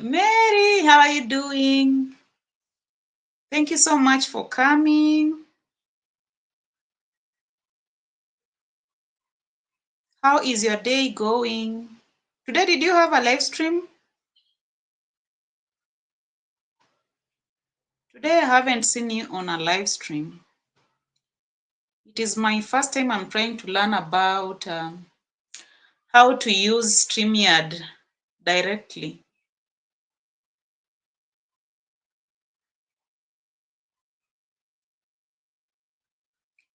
Mary, how are you doing? Thank you so much for coming. How is your day going? Today, did you have a live stream? Today, I haven't seen you on a live stream. It is my first time I'm trying to learn about how to use StreamYard directly.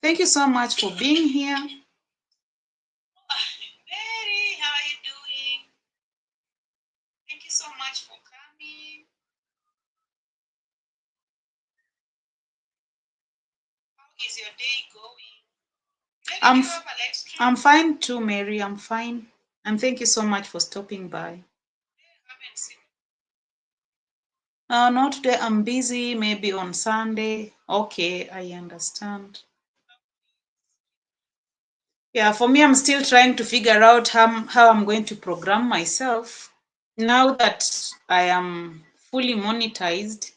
Thank you so much for being here. Mary, how are you doing? Thank you so much for coming. How is your day going? I'm fine too, Mary. I'm fine. And thank you so much for stopping by. Not today. I'm busy. Maybe on Sunday. Okay, I understand. Yeah, for me, I'm still trying to figure out how I'm going to program myself. Now that I am fully monetized,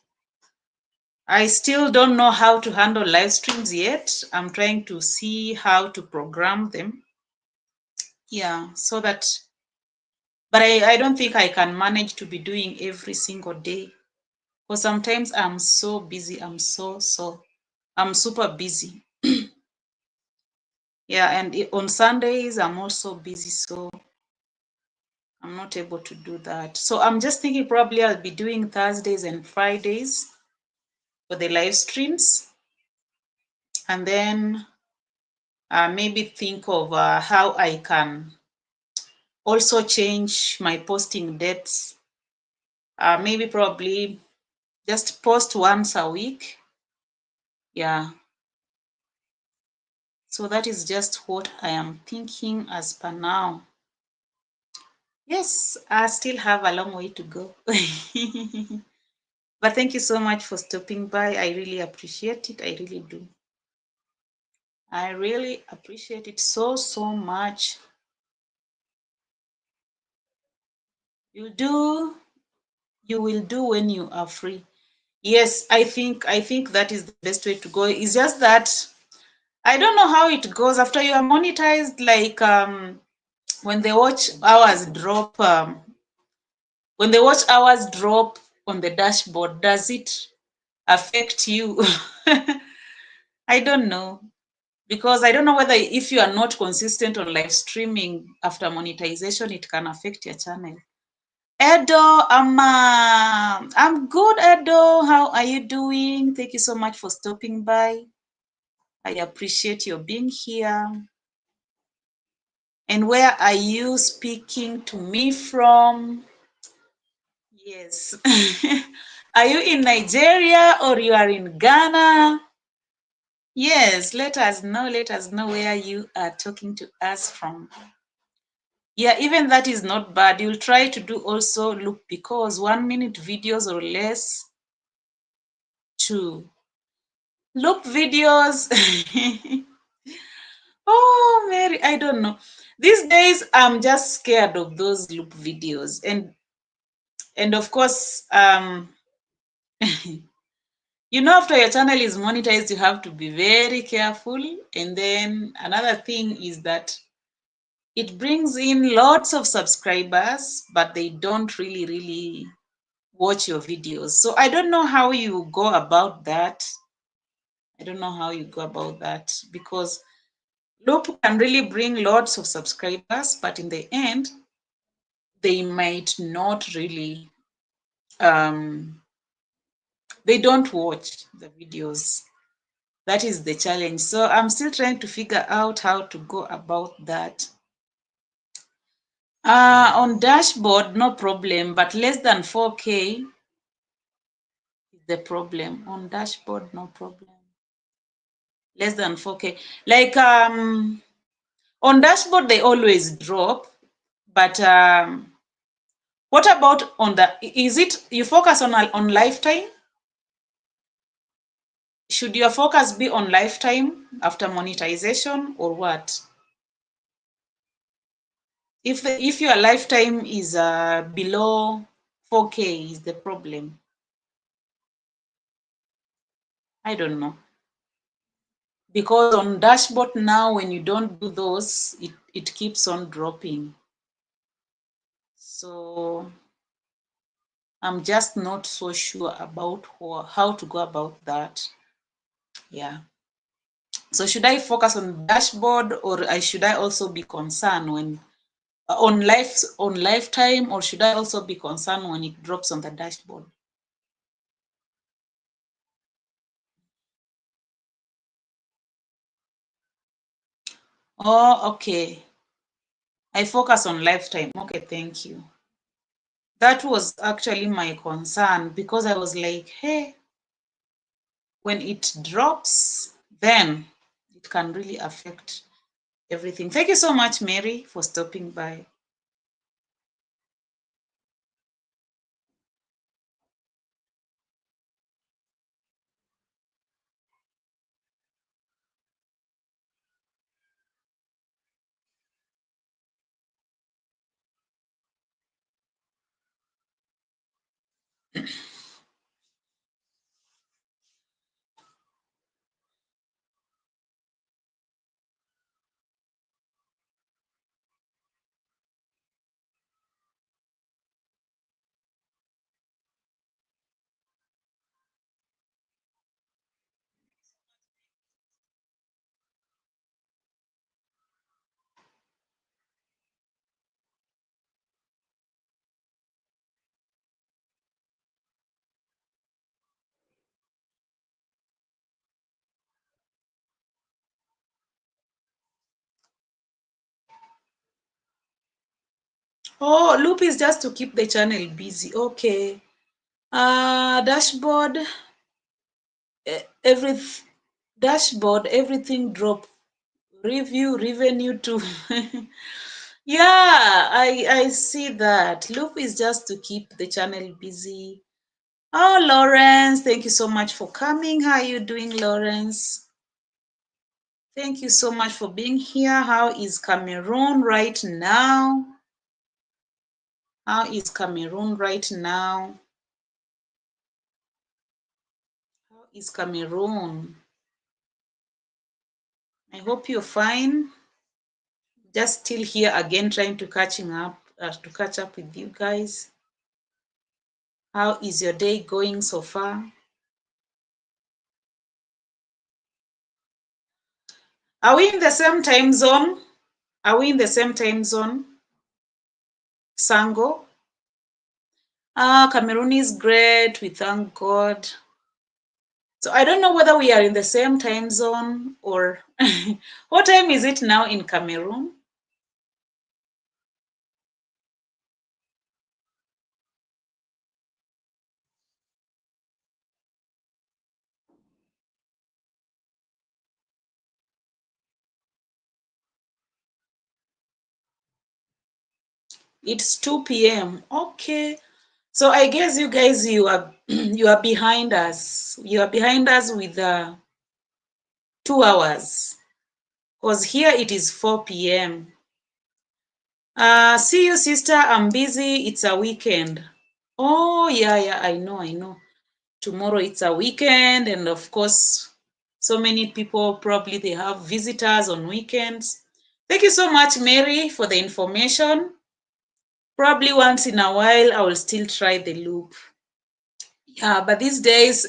I still don't know how to handle live streams yet. I'm trying to see how to program them. Yeah, so that, but I don't think I can manage to be doing every single day. Because sometimes I'm so busy. I'm super busy. Yeah, and on Sundays, I'm also busy. So I'm not able to do that. So I'm just thinking probably I'll be doing Thursdays and Fridays for the live streams. And then maybe think of how I can also change my posting dates. Maybe probably just post once a week. Yeah. So that is just what I am thinking as per now. Yes, I still have a long way to go. But thank you so much for stopping by. I really appreciate it. I really do. I really appreciate it so much. You will do when you are free. Yes, I think that is the best way to go. It's just that I don't know how it goes after you are monetized, like when the watch hours drop on the dashboard, does it affect you? I don't know, because I don't know whether if you are not consistent on live streaming after monetization, it can affect your channel. Edo, I'm good, Edo. How are you doing? Thank you so much for stopping by. I appreciate your being here. And where are you speaking to me from? Yes. Are you in Nigeria or you are in Ghana? Yes, let us know where you are talking to us from. Yeah, even that is not bad. You'll try to do also look, because 1 minute videos or less to loop videos. Oh, Mary, I don't know. These days, I'm just scared of those loop videos. And of course, you know, after your channel is monetized, you have to be very careful. And then another thing is that it brings in lots of subscribers, but they don't really watch your videos. So I don't know how you go about that. I don't know how you go about that, because Loop can really bring lots of subscribers, but in the end, they might not really, they don't watch the videos. That is the challenge. So I'm still trying to figure out how to go about that. On dashboard, no problem, but less than 4K is the problem. On dashboard, no problem. Less than 4K. Like on dashboard, they always drop, but what about on the, is it you focus on lifetime? Should your focus be on lifetime after monetization or what? If your lifetime is below 4K is the problem. I don't know. Because on dashboard now, when you don't do those, it keeps on dropping. So I'm just not so sure about how to go about that. Yeah. So should I focus on dashboard, or should I also be concerned when on lifetime, or should I also be concerned when it drops on the dashboard? Oh, okay. I focus on lifetime. Okay, thank you. That was actually my concern, because I was like, hey, when it drops, then it can really affect everything. Thank you so much, Mary, for stopping by. Oh, loop is just to keep the channel busy. Okay. Dashboard, every dashboard, everything drop. Review, revenue too. Yeah, I see that. Loop is just to keep the channel busy. Oh, Lawrence, thank you so much for coming. How are you doing, Lawrence? Thank you so much for being here. How is Cameroon right now? How is Cameroon right now? How is Cameroon? I hope you're fine. Just still here again, trying to catch up with you guys. How is your day going so far? Are we in the same time zone? Are we in the same time zone? Sango? Cameroon is great. We thank God. So I don't know whether we are in the same time zone or what time is it now in Cameroon? It's 2 p.m. Okay. So I guess you guys, you are you are behind us. You are behind us with 2 hours. Because here it is 4 p.m. See you, sister. I'm busy. It's a weekend. Oh, yeah, I know. Tomorrow it's a weekend, and of course, so many people probably they have visitors on weekends. Thank you so much, Mary, for the information. Probably once in a while, I will still try the loop. Yeah, but these days,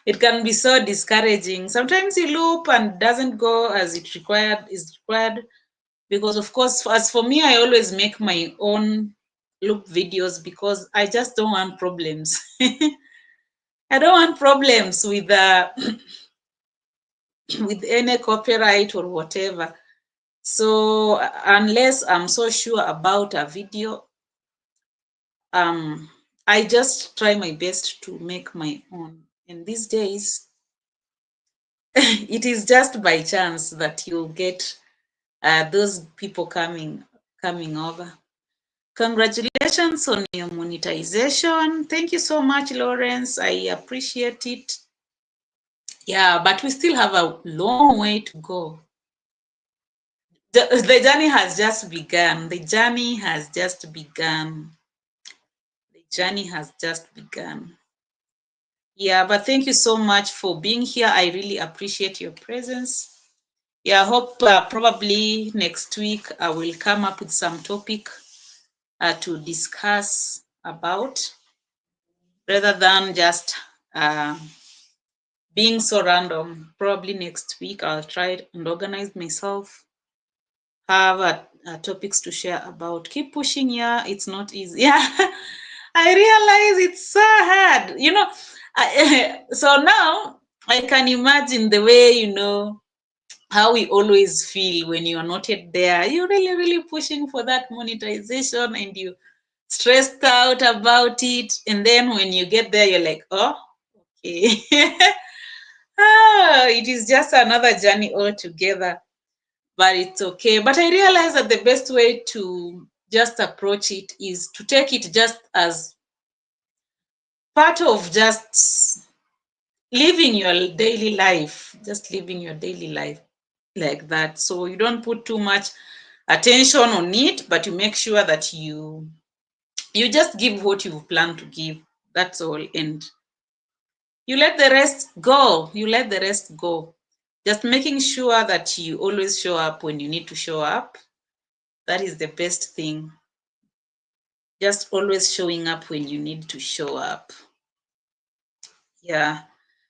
it can be so discouraging. Sometimes you loop and doesn't go as it is required. Because of course, as for me, I always make my own loop videos because I just don't want problems. I don't want problems with with any copyright or whatever. So unless I'm so sure about a video, I just try my best to make my own. And these days, it is just by chance that you'll get those people coming over. Congratulations on your monetization. Thank you so much, Lawrence. I appreciate it. Yeah, but we still have a long way to go. The journey has just begun. The journey has just begun. The journey has just begun. Yeah, but thank you so much for being here. I really appreciate your presence. Yeah, I hope probably next week I will come up with some topic to discuss about, rather than just being so random. Probably next week I'll try and organize myself, have topics to share about. Keep pushing. Yeah, it's not easy. Yeah, I realize it's so hard. So now I can imagine the way, how we always feel when you are not yet there. You're really, really pushing for that monetization and you stressed out about it. And then when you get there, you're like, oh, okay. It is just another journey altogether, but it's okay. But I realize that the best way to just approach it is to take it just as part of just living your daily life, just living your daily life like that. So you don't put too much attention on it, but you make sure that you just give what you plan to give. That's all. And you let the rest go. You let the rest go. Just making sure that you always show up when you need to show up. That is the best thing. Just always showing up when you need to show up. Yeah.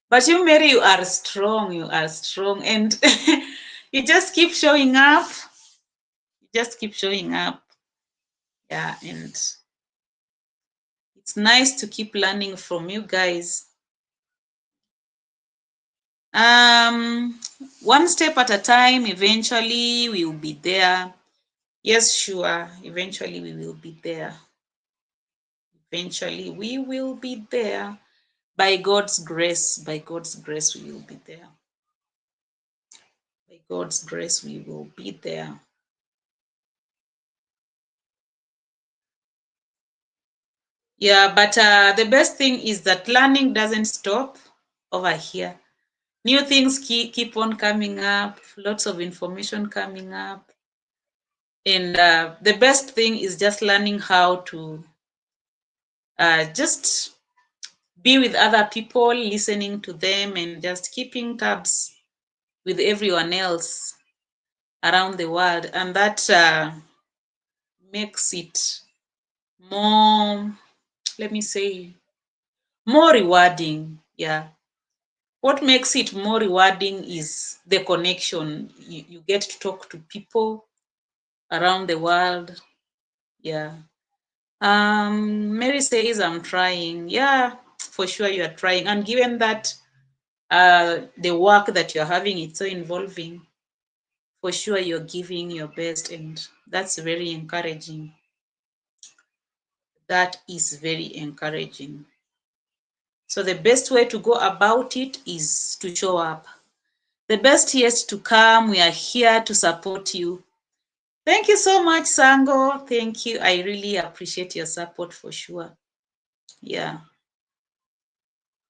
But you, Mary, you are strong. You are strong. And you just keep showing up. You just keep showing up. Yeah. And it's nice to keep learning from you guys. One step at a time. Eventually we will be there. Yes, sure. Eventually we will be there. Eventually we will be there. By God's grace, we will be there. By God's grace, we will be there. Yeah, but the best thing is that learning doesn't stop over here. New things keep on coming up, lots of information coming up. And the best thing is just learning how to just be with other people, listening to them, and just keeping tabs with everyone else around the world. And that makes it more, let me say, more rewarding. Yeah. What makes it more rewarding is the connection. You get to talk to people around the world. Yeah. Mary says, I'm trying. Yeah, for sure you are trying. And given that the work that you're having, it's so involving, for sure you're giving your best, and that's very encouraging. That is very encouraging. So the best way to go about it is to show up. The best yet to come. We are here to support you. Thank you so much, Sango. Thank you. I really appreciate your support for sure. Yeah.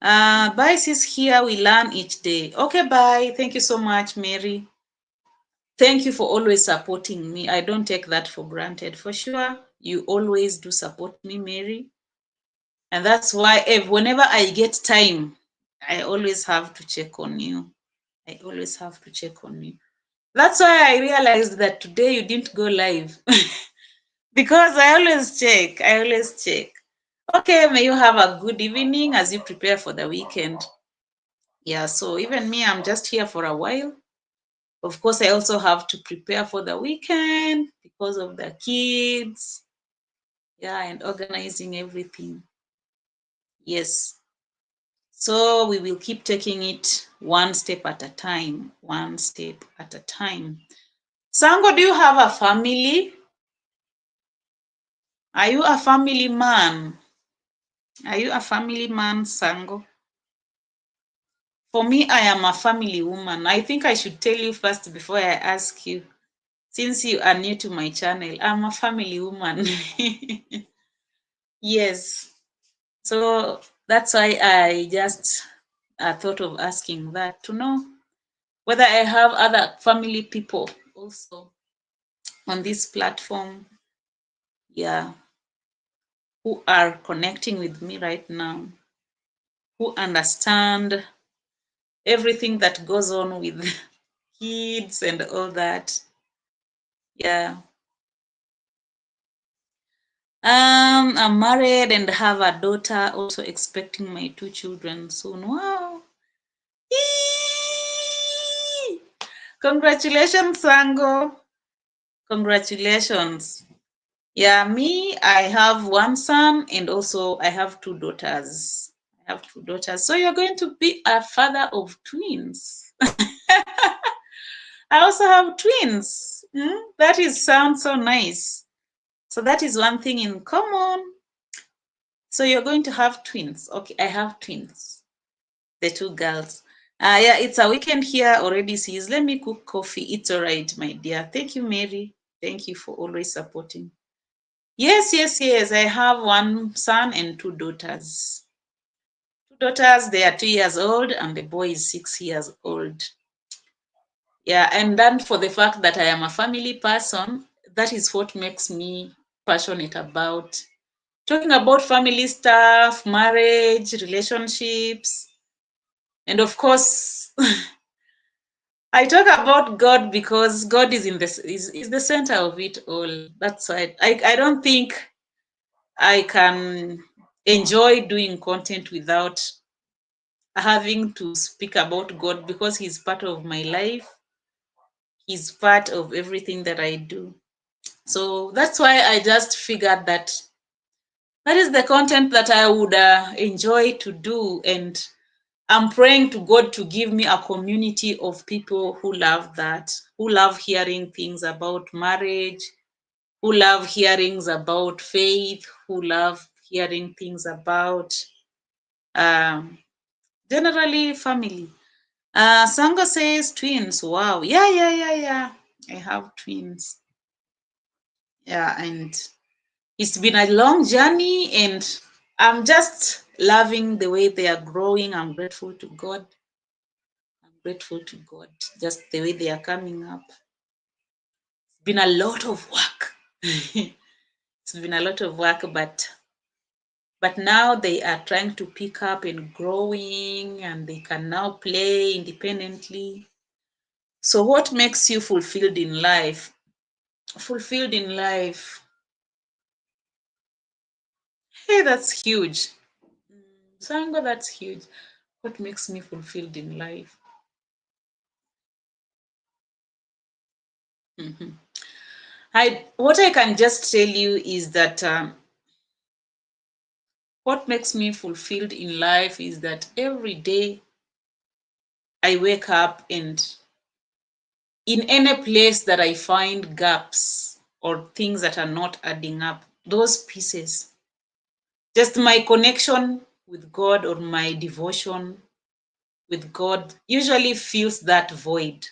Bye, sis. Here we learn each day. Okay, bye. Thank you so much, Mary. Thank you for always supporting me. I don't take that for granted. For sure, you always do support me, Mary. And that's why whenever I get time, I always have to check on you. I always have to check on you. That's why I realized that today you didn't go live. Because I always check. I always check. Okay, may you have a good evening as you prepare for the weekend. Yeah, so even me, I'm just here for a while. Of course, I also have to prepare for the weekend because of the kids. Yeah, and organizing everything. Yes. So we will keep taking it one step at a time, one step at a time. Sango, do you have a family? Are you a family man? Are you a family man, Sango? For me, I am a family woman. I think I should tell you first before I ask you. Since you are new to my channel, I'm a family woman. Yes. So that's why I just thought of asking that to know whether I have other family people also on this platform. Yeah. who are connecting with me right now, who understand everything that goes on with kids and all that. Yeah. I'm married and have a daughter, also expecting my 2 children soon. Wow. Eee! Congratulations, Sango. Congratulations. Yeah, me, I have 1 son and also I have 2 daughters. I have 2 daughters. So you're going to be a father of twins. I also have twins. That is sounds so nice. So that is one thing in common. So you're going to have twins. Okay, I have twins. The 2 girls. Yeah, it's a weekend here already, sis. Let me cook coffee. It's all right, my dear. Thank you, Mary. Thank you for always supporting. Yes, yes, yes. I have 1 son and 2 daughters. 2 daughters, they are 2 years old, and the boy is 6 years old. Yeah, and then for the fact that I am a family person, that is what makes me passionate about talking about family stuff, marriage, relationships, and of course, I talk about God because God is in this is the center of it all. That's why I don't think I can enjoy doing content without having to speak about God because He's part of my life. He's part of everything that I do. So that's why I just figured that that is the content that I would enjoy to do. And I'm praying to God to give me a community of people who love that, who love hearing things about marriage, who love hearings about faith, who love hearing things about generally family. Sanga says twins. Wow. Yeah. I have twins. Yeah, and it's been a long journey, and I'm just loving the way they are growing. I'm grateful to God. I'm grateful to God, just the way they are coming up. It's been a lot of work. It's been a lot of work, but now they are trying to pick up and growing, and they can now play independently. So what makes you fulfilled in life? Fulfilled in life. Hey, that's huge. Sango, that's huge. What makes me fulfilled in life? Mhm. What I can just tell you is that what makes me fulfilled in life is that every day I wake up, and in any place that I find gaps or things that are not adding up, those pieces, just my connection with God or my devotion with God usually fills that void.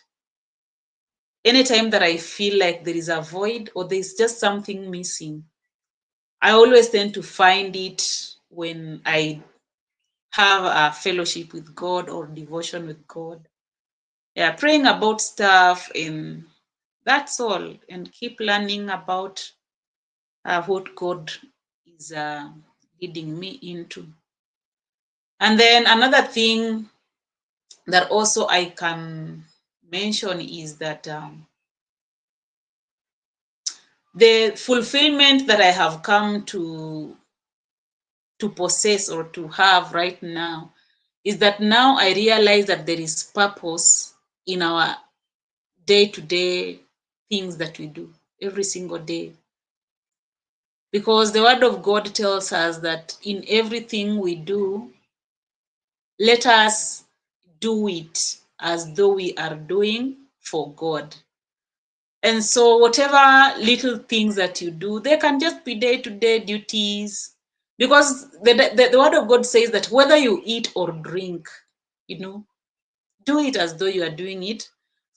Anytime that I feel like there is a void or there's just something missing, I always tend to find it when I have a fellowship with God or devotion with God. Yeah, praying about stuff, and that's all, and keep learning about what God is leading me into. And then another thing that also I can mention is that the fulfillment that I have come to possess or to have right now is that now I realize that there is purpose in our day-to-day things that we do every single day. Because the word of God tells us that in everything we do, let us do it as though we are doing for God. And so whatever little things that you do, they can just be day-to-day duties. Because the word of God says that whether you eat or drink, do it as though you are doing it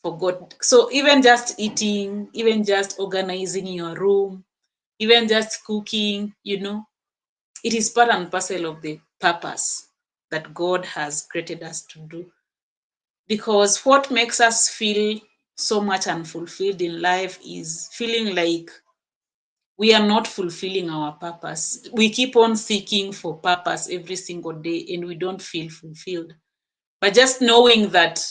for God. So even just eating, even just organizing your room, even just cooking, it is part and parcel of the purpose that God has created us to do. Because what makes us feel so much unfulfilled in life is feeling like we are not fulfilling our purpose. We keep on seeking for purpose every single day and we don't feel fulfilled. But just knowing that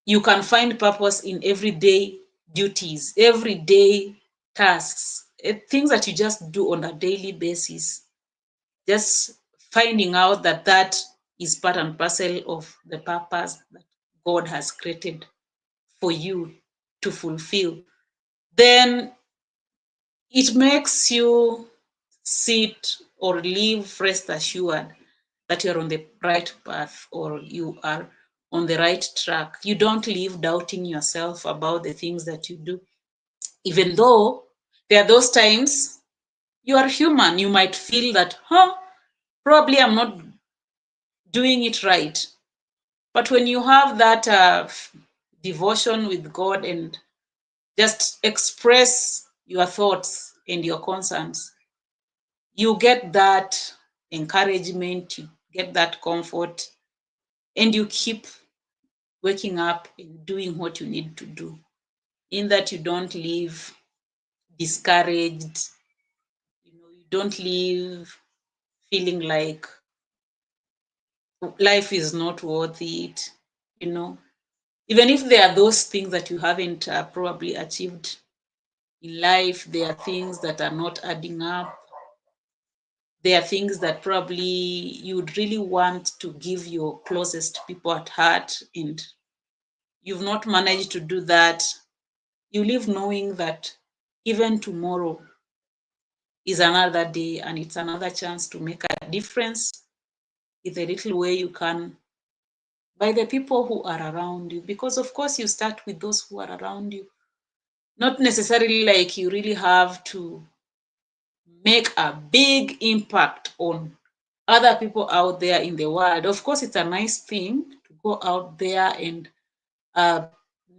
you can find purpose in everyday duties, everyday tasks, things that you just do on a daily basis. Just finding out that that is part and parcel of the purpose that God has created for you to fulfill. Then it makes you sit or live rest assured that you're on the right path or you are on the right track. You don't live doubting yourself about the things that you do, even though there are those times you are human. You might feel that, probably I'm not doing it right. But when you have that devotion with God and just express your thoughts and your concerns, you get that encouragement, you get that comfort, and you keep waking up and doing what you need to do. In that you don't live discouraged, you don't live feeling like life is not worth it, Even if there are those things that you haven't probably achieved in life, there are things that are not adding up. There are things that probably you'd really want to give your closest people at heart, and you've not managed to do that. You live knowing that even tomorrow is another day and it's another chance to make a difference in the little way you can by the people who are around you. Because, of course, you start with those who are around you. Not necessarily like you really have to make a big impact on other people out there in the world. Of course, it's a nice thing to go out there and uh,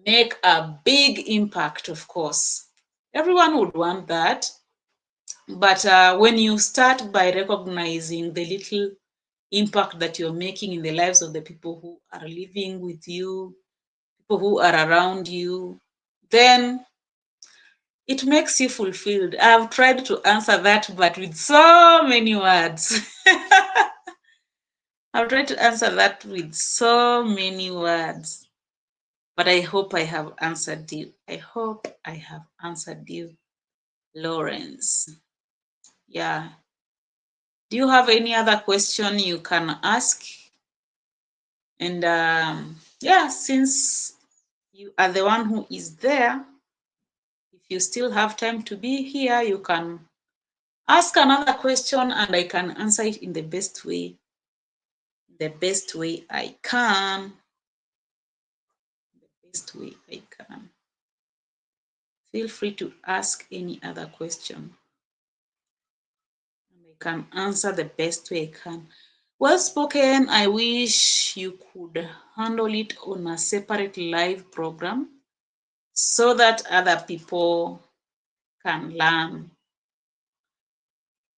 make a big impact, of course. Everyone would want that. But when you start by recognizing the little impact that you're making in the lives of the people who are living with you, people who are around you, then it makes you fulfilled. I've tried to answer that, but with so many words. I've tried to answer that with so many words, but I hope I have answered you. I hope I have answered you, Lawrence. Yeah. Do you have any other question you can ask? And yeah, since you are the one who is there, if you still have time to be here, you can ask another question and I can answer it in the best way I can. The best way I can. Feel free to ask any other question. And I can answer the best way I can. Well spoken, I wish you could handle it on a separate live program so that other people can learn.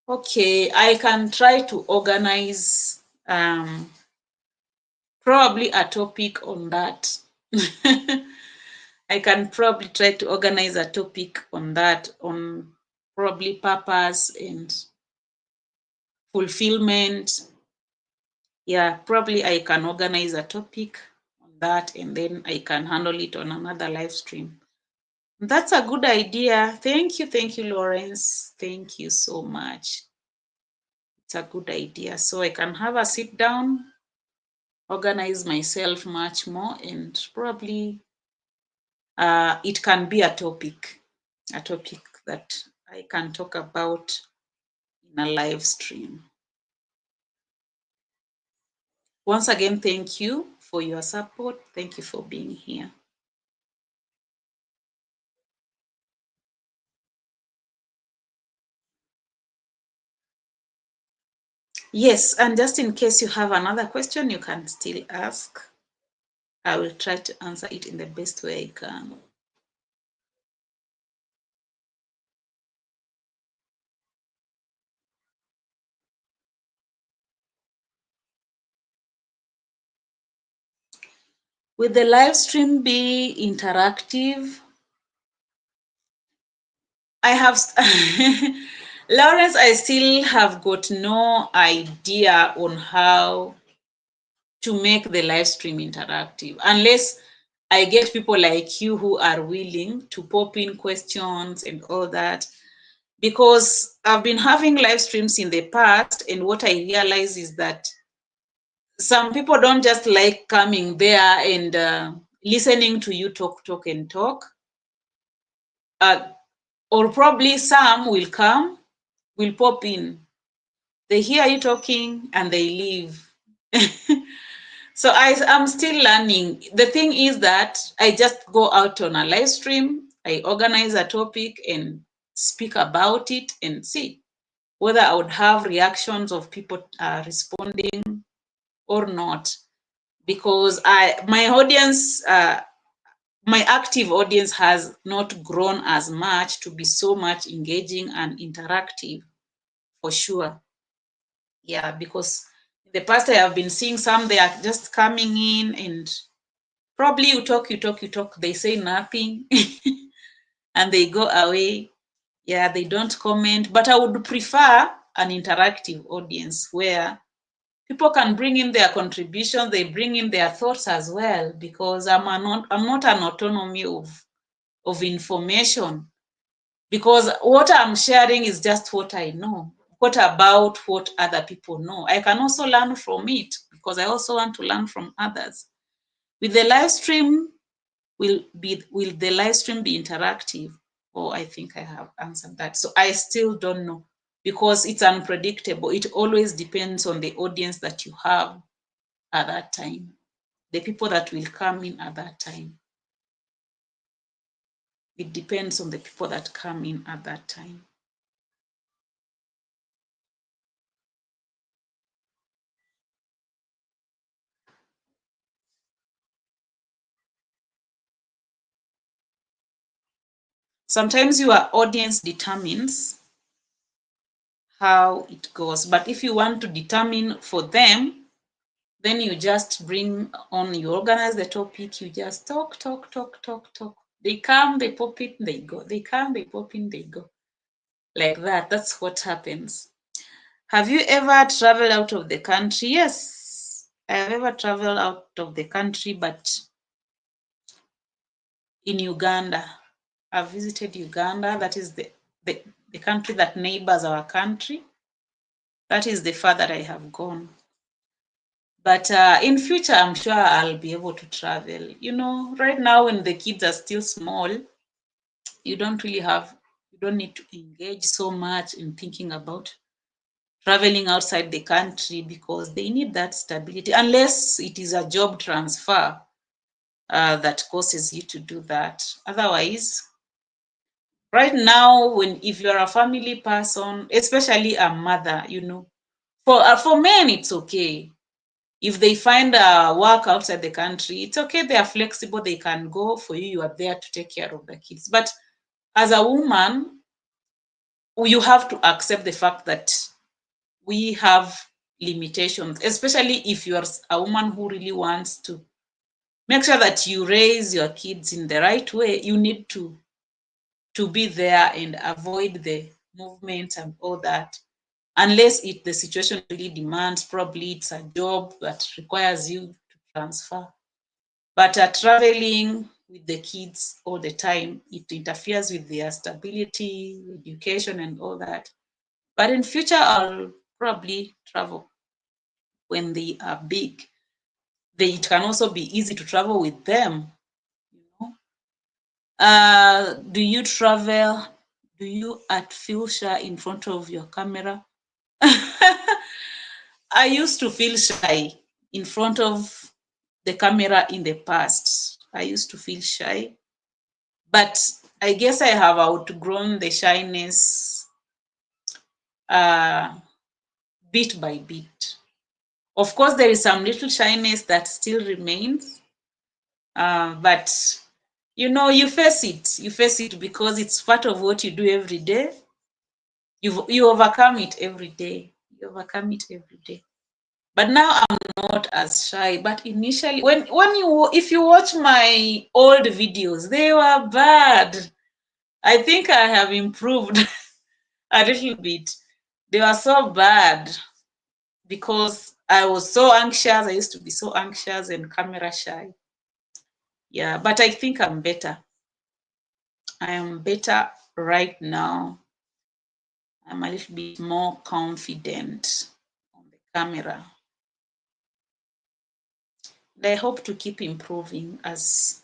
Okay, I can try to organize probably a topic on that. I can probably try to organize a topic on that, on probably purpose and fulfillment. Yeah, probably I can organize a topic on that and then I can handle it on another live stream. That's a good idea. Thank you, Lawrence. Thank you so much. It's a good idea. So I can have a sit down, organize myself much more, and probably it can be a topic that I can talk about in a live stream. Once again, thank you for your support. Thank you for being here. Yes, and just in case you have another question, you can still ask. I will try to answer it in the best way I can. Will the live stream be interactive? I have, Lawrence, I still have got no idea on how to make the live stream interactive, unless I get people like you who are willing to pop in questions and all that. Because I've been having live streams in the past, and what I realize is that some people don't just like coming there and listening to you talk and talk. Or probably some will come, will pop in. They hear you talking and they leave. So I'm still learning. The thing is that I just go out on a live stream, I organize a topic and speak about it and see whether I would have reactions of people responding or not. Because my audience, my active audience has not grown as much to be so much engaging and interactive, for sure. Yeah, because in the past I have been seeing some, they are just coming in and probably you talk, they say nothing and they go away. Yeah, they don't comment. But I would prefer an interactive audience where people can bring in their contribution, they bring in their thoughts as well, because I'm not an autonomy of information, because what I'm sharing is just what I know. What about what other people know? I can also learn from it, because I also want to learn from others. With the live stream, will the live stream be interactive? Oh, I think I have answered that. So I still don't know, because it's unpredictable. It always depends on the audience that you have at that time, the people that will come in at that time. It depends on the people that come in at that time. Sometimes your audience determines how it goes. But if you want to determine for them, then you just bring on, you organize the topic, you just talk. They come, they pop in, they go. They come, they pop in, they go. Like that. That's what happens. Have you ever traveled out of the country? Yes, I have ever traveled out of the country, but in Uganda. I've visited Uganda. That is the country that neighbors our country. That is the far that I have gone. But in future, I'm sure I'll be able to travel. You know, right now when the kids are still small, you don't need to engage so much in thinking about traveling outside the country, because they need that stability, unless it is a job transfer that causes you to do that. Otherwise, right now, if you're a family person, especially a mother, you know, for men it's okay. If they find work outside the country, it's okay. They are flexible. They can go for you. You are there to take care of the kids. But as a woman, you have to accept the fact that we have limitations, especially if you are a woman who really wants to make sure that you raise your kids in the right way. You need to be there and avoid the movement and all that, unless the situation really demands. Probably it's a job that requires you to transfer. But traveling with the kids all the time, it interferes with their stability, education, and all that. But in future, I'll probably travel when they are big. It can also be easy to travel with them. You know? Do you travel? Do you feel shy in front of your camera? I used to feel shy in front of the camera in the past. I used to feel shy, but I guess I have outgrown the shyness bit by bit. Of course, there is some little shyness that still remains, but you know, you face it. You face it because it's part of what you do every day. You overcome it every day. You overcome it every day. But now I'm not as shy. But initially, if you watch my old videos, they were bad. I think I have improved a little bit. They were so bad because I was so anxious. I used to be so anxious and camera shy. Yeah, but I think I'm better. I am better right now. I'm a little bit more confident on the camera. And I hope to keep improving as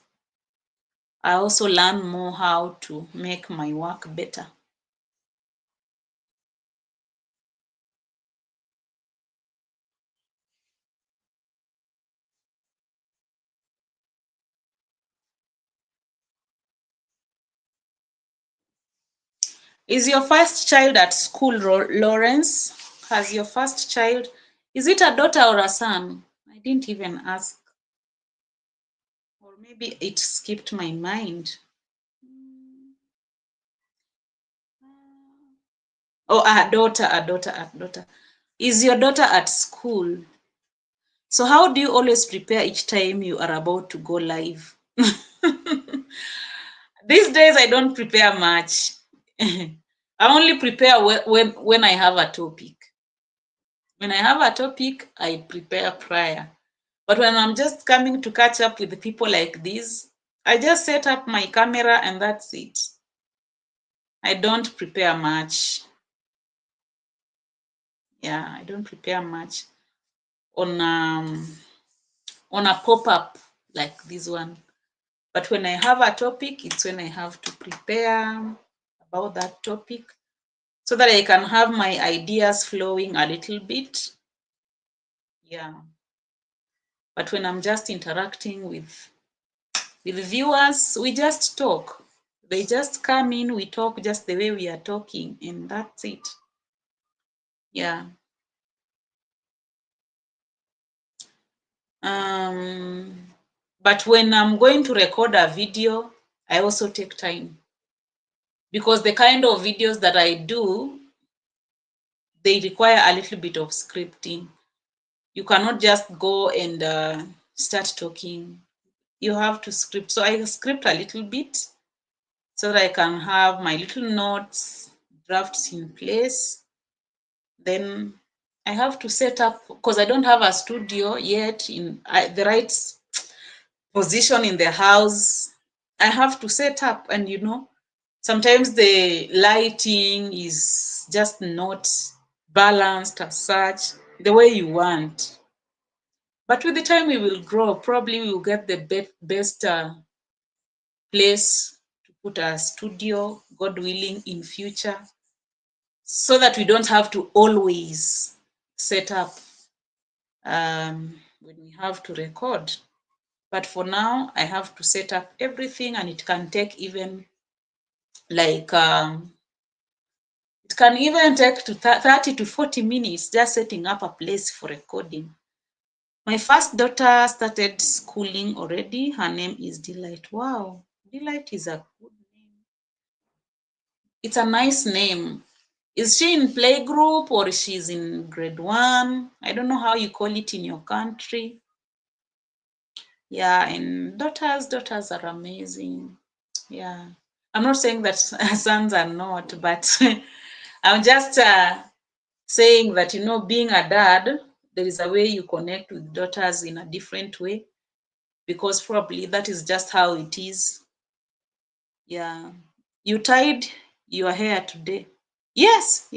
I also learn more how to make my work better. Is your first child at school, Lawrence? Has your first child, is it a daughter or a son? I didn't even ask. Or maybe it skipped my mind. Oh, a daughter. Is your daughter at school? So how do you always prepare each time you are about to go live? These days I don't prepare much. I only prepare when I have a topic. When I have a topic, I prepare prior. But when I'm just coming to catch up with people like this, I just set up my camera and that's it. I don't prepare much. Yeah, I don't prepare much on a pop-up like this one. But when I have a topic, it's when I have to prepare about that topic so that I can have my ideas flowing a little bit. Yeah. But when I'm just interacting with viewers, we just talk. They just come in, we talk just the way we are talking, and that's it. Yeah. But when I'm going to record a video, I also take time because the kind of videos that I do, they require a little bit of scripting. You cannot just go and start talking. You have to script. So I script a little bit so that I can have my little notes, drafts in place. Then I have to set up because I don't have a studio yet in the right position in the house. I have to set up, and sometimes the lighting is just not balanced as such the way you want. But with the time we will grow, probably we will get the best place to put a studio, God willing, in future, so that we don't have to always set up when we have to record. But for now, I have to set up everything, and it can take even like it can even take to 30 to 40 minutes just setting up a place for recording. My first daughter started schooling already. Her name is Delight. Wow, Delight is a good name. It's a nice name. Is she in playgroup or she's in grade 1? I don't know how you call it in your country. Yeah, and daughters are amazing. Yeah. I'm not saying that sons are not, but I'm just saying that, being a dad, there is a way you connect with daughters in a different way because probably that is just how it is. Yeah. You tied your hair today? Yes.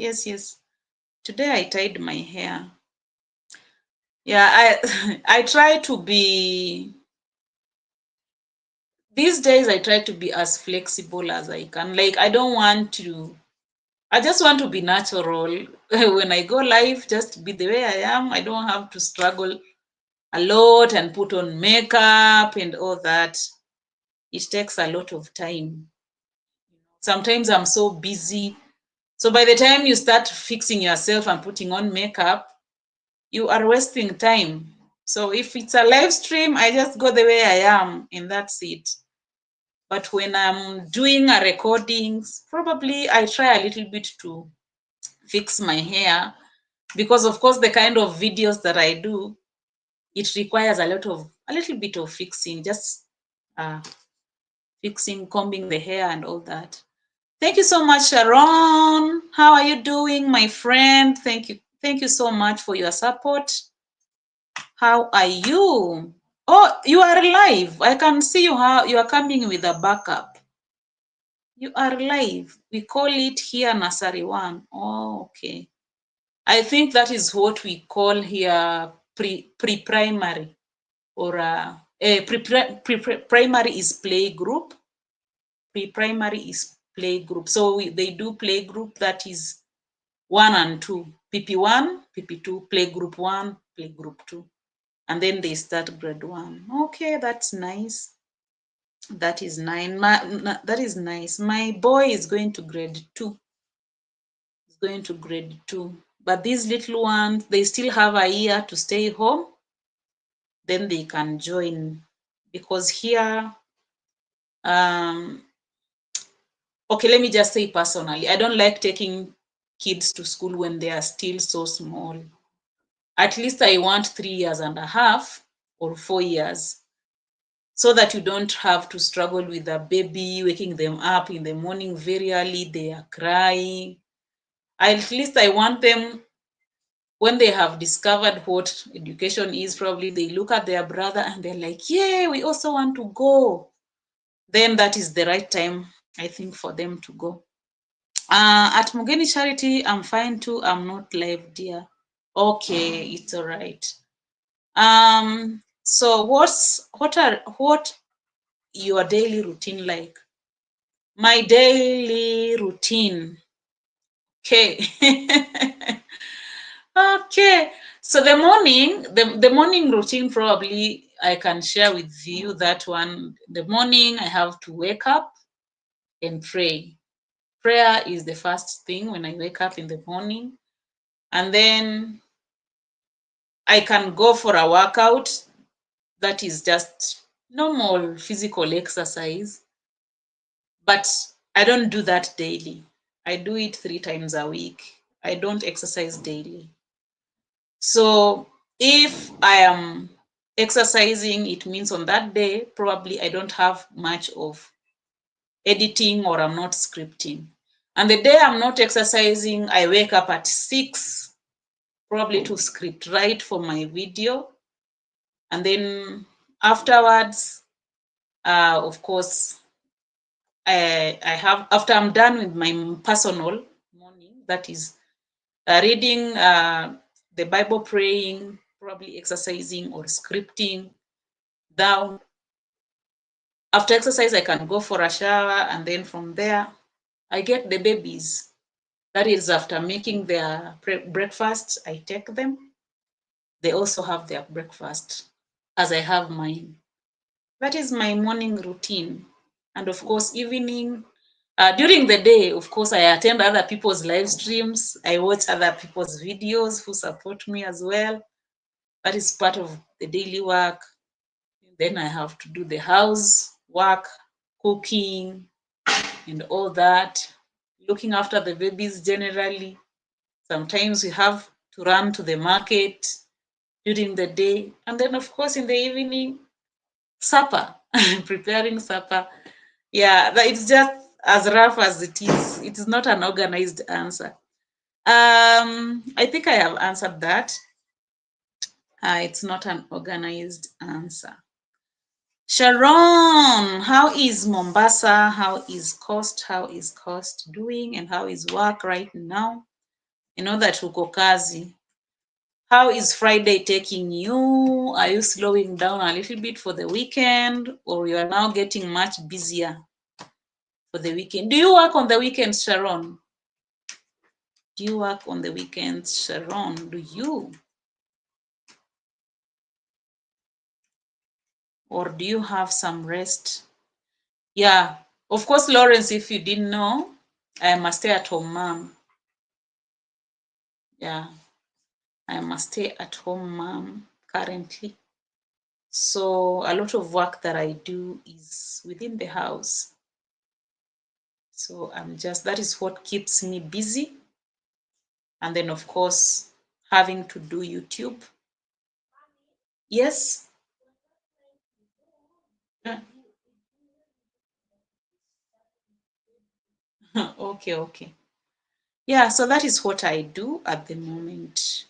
Today I tied my hair. Yeah, I try to be these days I try to be as flexible as I can. Like I just want to be natural. When I go live, just be the way I am. I don't have to struggle a lot and put on makeup and all that. It takes a lot of time. Sometimes I'm so busy. So by the time you start fixing yourself and putting on makeup, you are wasting time. So if it's a live stream, I just go the way I am and that's it. But when I'm doing a recordings, probably I try a little bit to fix my hair because of course the kind of videos that I do, it requires a little bit of fixing, just fixing, combing the hair and all that. Thank you so much, Sharon. How are you doing, my friend? Thank you. Thank you so much for your support. How are you? Oh, you are live. I can see you how you are coming with a backup. You are live. We call it here nursery one. Oh, okay. I think that is what we call here pre-primary or primary is play group. Pre-primary is play group. So they do play group, that is 1 and 2. PP1, PP2, play group 1, play group 2. And then they start grade 1. Okay, that's nice. That is that is nice. My boy is going to grade 2. He's going to grade 2. But these little ones, they still have a year to stay home. Then they can join, because here, okay, let me just say personally, I don't like taking kids to school when they are still so small. At least I want 3.5 years or 4 years, so that you don't have to struggle with a baby, waking them up in the morning very early, they are crying. At least I want them, when they have discovered what education is, probably they look at their brother and they're like, yeah, we also want to go. Then that is the right time, I think, for them to go. At Mugeni Charity, I'm fine too. I'm not live, dear. Okay, it's all right. So what your daily routine like? My daily routine. Okay. Okay. So the morning routine, probably I can share with you that one. The morning I have to wake up and pray. Prayer is the first thing when I wake up in the morning. And then I can go for a workout, that is just normal physical exercise, but I don't do that daily. I do it 3 times a week. I don't exercise daily. So if I am exercising, it means on that day, probably I don't have much of editing, or I'm not scripting. And the day I'm not exercising, I wake up at 6, probably to script write for my video. And then afterwards, of course, I have, after I'm done with my personal morning, that is reading the Bible, praying, probably exercising or scripting down. After exercise, I can go for a shower, and then from there, I get the babies. That is after making their breakfast, I take them. They also have their breakfast as I have mine. That is my morning routine. And of course, evening, during the day, of course, I attend other people's live streams. I watch other people's videos who support me as well. That is part of the daily work. Then I have to do the house work, cooking, and all that. Looking after the babies generally. Sometimes we have to run to the market during the day. And then, of course, in the evening, supper, preparing supper. Yeah, it's just as rough as it is. It is not an organized answer. I think I have answered that. It's not an organized answer. Sharon, how is Mombasa? How is Coast? How is Coast doing? And how is work right now? You know that uko kazi. How is Friday taking you? Are you slowing down a little bit for the weekend, or you are now getting much busier for the weekend? Do you work on the weekends, Sharon? Do you work on the weekends, Sharon? Do you? Or do you have some rest? Yeah, of course, Lawrence, if you didn't know, I am a stay-at-home mom. Yeah, I am a stay-at-home mom currently. So a lot of work that I do is within the house. So that is what keeps me busy. And then, of course, having to do YouTube. Yes. Okay, okay. Yeah, so that is what I do at the moment.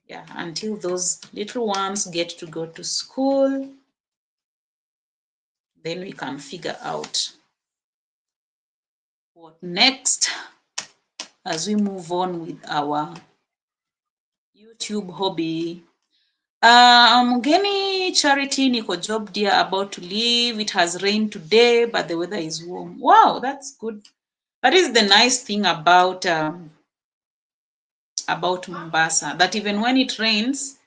Yeah, until those little ones get to go to school, then we can figure out what next as we move on with our YouTube hobby. Mgeni Charity, niko job dear, about to leave. It has rained today, but the weather is warm. Wow, that's good. That is the nice thing about Mombasa, that even when it rains.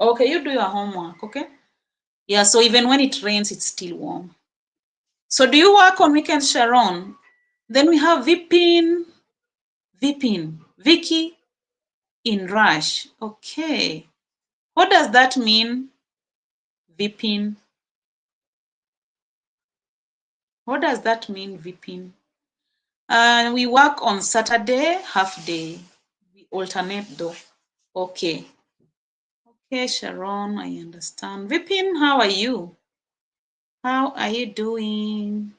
Okay, you do your homework, okay? Yeah, so even when it rains, it's still warm. So do you work on weekends, Sharon? Then we have Vicky in Rush. Okay. What does that mean, Vipin? What does that mean, Vipin? We work on Saturday, half day. We alternate though. Okay. Okay, Sharon, I understand. Vipin, how are you? How are you doing?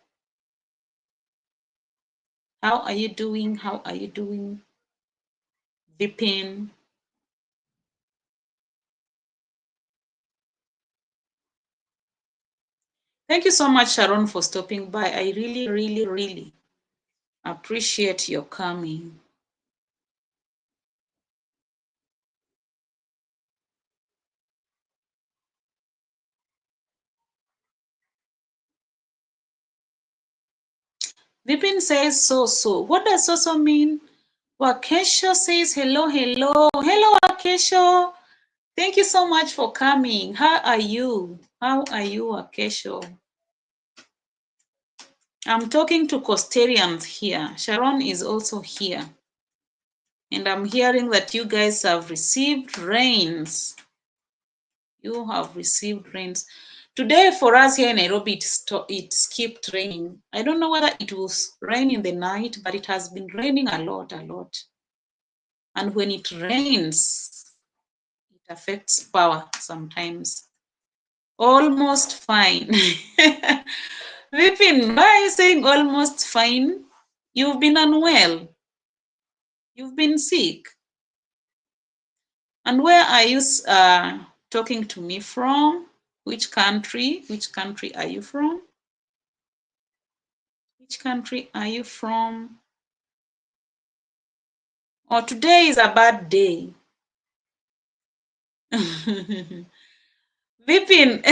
How are you doing? How are you doing? Vipin. Thank you so much, Sharon, for stopping by. I really, really, really appreciate your coming. Vipin says so. What does so mean? Wakesho says hello. Hello, Wakesho. Thank you so much for coming. How are you? How are you, Wakesho? I'm talking to Costarians here. Sharon is also here. And I'm hearing that you guys have received rains. You have received rains. Today for us here in Nairobi, it skipped raining. I don't know whether it will rain in the night, but it has been raining a lot. And when it rains, it affects power sometimes. Almost fine. Vipin, why are you saying almost fine? You've been unwell. You've been sick. And where are you talking to me from? Which country? Which country are you from? Which country are you from? Oh, today is a bad day. Vipin.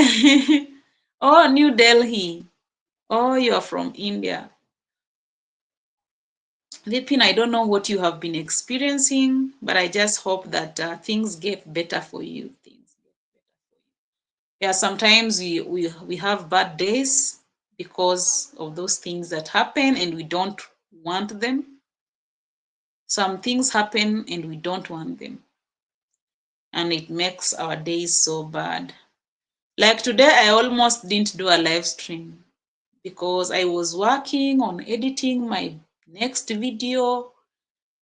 Oh, New Delhi. Oh, you are from India. Vipin, I don't know what you have been experiencing, but I just hope that things get better for you. Yeah, sometimes we have bad days because of those things that happen and we don't want them. Some things happen and we don't want them. And it makes our days so bad. Like today, I almost didn't do a live stream because I was working on editing my next video,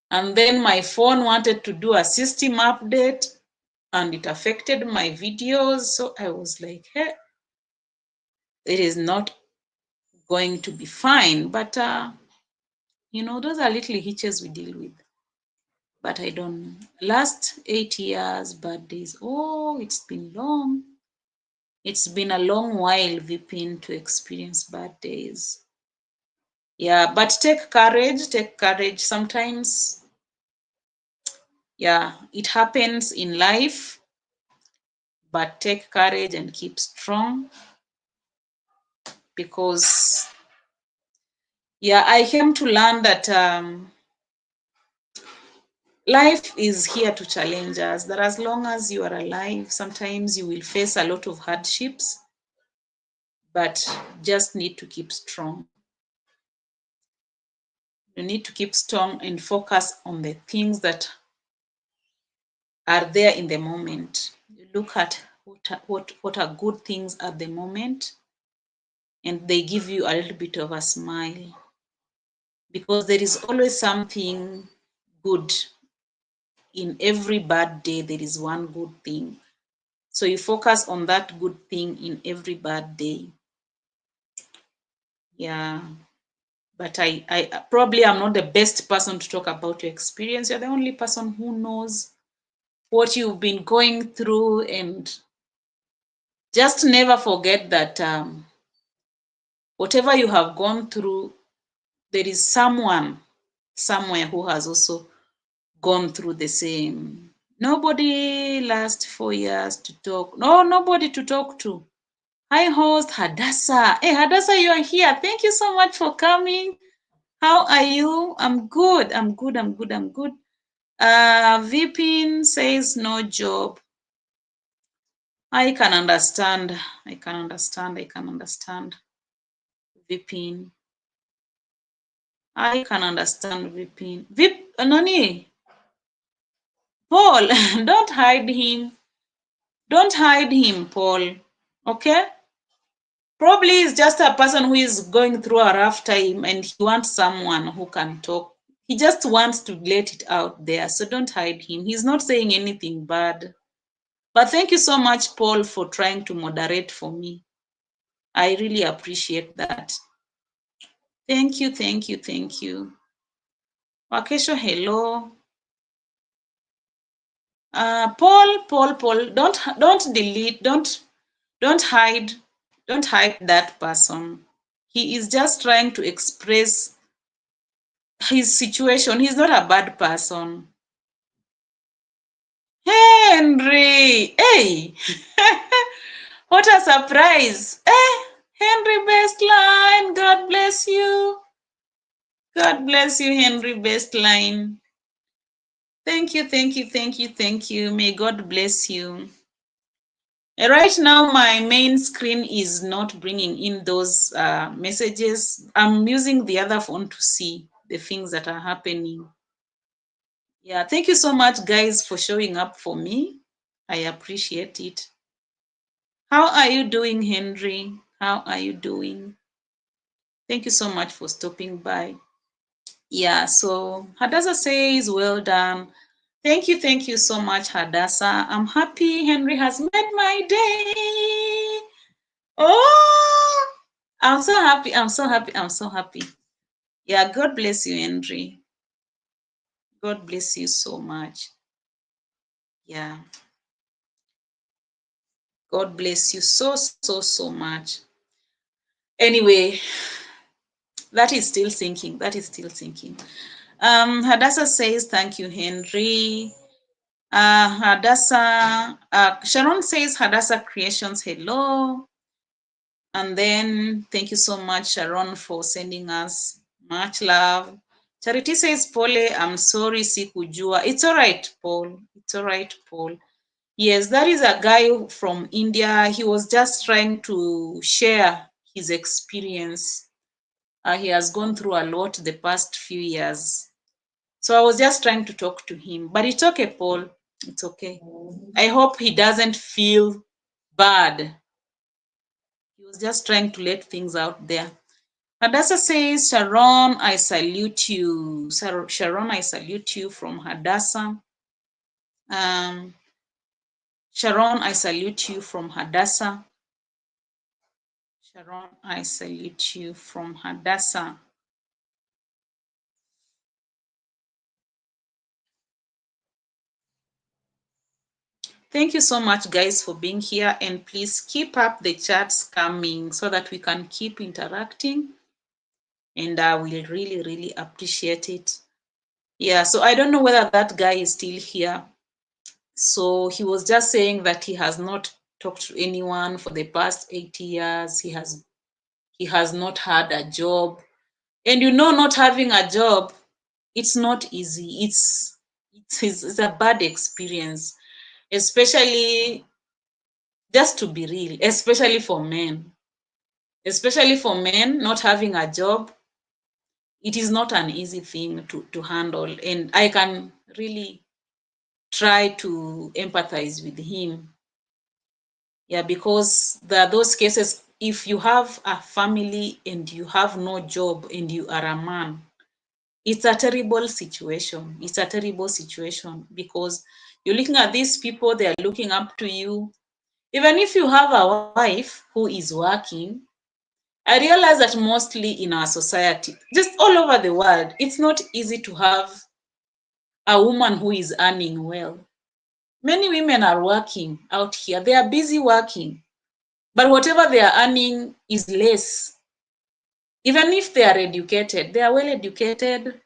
and then my phone wanted to do a system update and it affected my videos. So I was like, hey, it is not going to be fine. But, those are little hitches we deal with. But I don't know. Last 8 years, bad days. Oh, it's been long. It's been a long while, Vipin, to experience bad days. Yeah, but take courage. Sometimes, yeah, it happens in life, but take courage and keep strong because, yeah, I came to learn that life is here to challenge us, that as long as you are alive, sometimes you will face a lot of hardships, but just need to keep strong. You need to keep strong and focus on the things that are there in the moment. You look at what are good things at the moment, and they give you a little bit of a smile because there is always something good. In every bad day there is one good thing. So you focus on that good thing in every bad day. Yeah. But I probably am not the best person to talk about your experience. You're the only person who knows what you've been going through, and just never forget that whatever you have gone through, there is someone somewhere who has also gone through the same. Nobody last 4 years to talk. No, nobody to talk to. Hi, host Hadassah. Hey, Hadassah, you are here. Thank you so much for coming. How are you? I'm good. I'm good. I'm good. I'm good. Vipin says no job. I can understand. I can understand. I can understand. Vipin. I can understand Vipin. Nani? Paul, don't hide him. Don't hide him, Paul. Okay? Probably he's just a person who is going through a rough time and he wants someone who can talk. He just wants to let it out there. So don't hide him. He's not saying anything bad. But thank you so much, Paul, for trying to moderate for me. I really appreciate that. Thank you, thank you, thank you. Wakesho, hello. Paul, don't delete, don't hide that person. He is just trying to express his situation. He's not a bad person. Henry, hey, what a surprise. Henry Bestline, God bless you. God bless you, Henry Bestline. Thank you, thank you, thank you, thank you. May God bless you. Right now, my main screen is not bringing in those messages. I'm using the other phone to see the things that are happening. Yeah, thank you so much, guys, for showing up for me. I appreciate it. How are you doing, Henry? How are you doing? Thank you so much for stopping by. Yeah, so Hadassah says, well done. Thank you so much, Hadassah. I'm happy Henry has made my day. Oh, I'm so happy. I'm so happy. I'm so happy. Yeah, God bless you, Henry. God bless you so much. Yeah. God bless you so much. Anyway, that is still thinking. That is still thinking. Hadassah says, thank you, Henry. Hadassah, Sharon says, Hadassah Creations, hello. And then thank you so much, Sharon, for sending us much love. Charity says, Pole, I'm sorry, sikujua. It's all right, Paul. It's all right, Paul. Yes, that is a guy from India. He was just trying to share his experience. He has gone through a lot the past few years. So I was just trying to talk to him. But it's okay, Paul. It's okay. I hope he doesn't feel bad. He was just trying to let things out there. Hadassah says, Sharon, I salute you. Sharon, I salute you from Hadassah. Sharon, I salute you from Hadassah. Sharon, I salute you from Hadassah. Thank you so much, guys, for being here. And please keep up the chats coming so that we can keep interacting. And I will really, really appreciate it. Yeah, so I don't know whether that guy is still here. So he was just saying that he has not talked to anyone for the past 8 years. He has not had a job. And you know, not having a job, it's not easy. It's a bad experience, especially, just to be real, especially for men. Especially for men, not having a job, it is not an easy thing to handle. And I can really try to empathize with him. Yeah, because there are those cases, if you have a family and you have no job and you are a man, it's a terrible situation. It's a terrible situation because you're looking at these people, they are looking up to you. Even if you have a wife who is working, I realize that mostly in our society, just all over the world, it's not easy to have a woman who is earning well. Many women are working out here. They are busy working, but whatever they are earning is less. Even if they are educated, they are well educated,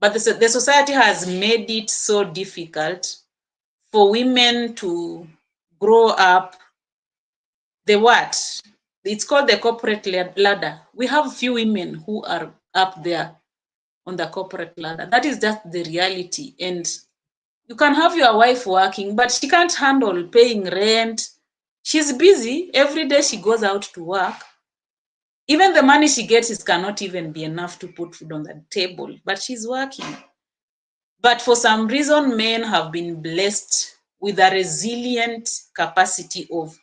but the society has made it so difficult for women to grow up. The what? It's called the corporate ladder. We have few women who are up there on the corporate ladder. That is just the reality. And you can have your wife working, but she can't handle paying rent. She's busy. Every day she goes out to work. Even the money she gets is cannot even be enough to put food on the table, but she's working. But for some reason, men have been blessed with a resilient capacity of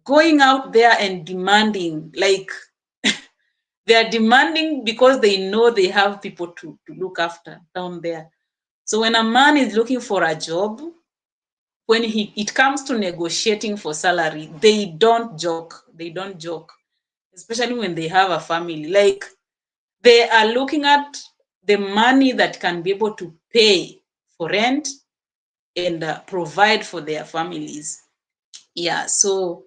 going out there and demanding, like they are demanding because they know they have people to look after down there. So when a man is looking for a job, when it comes to negotiating for salary, they don't joke. They don't joke, especially when they have a family. Like they are looking at the money that can be able to pay for rent and provide for their families. Yeah, so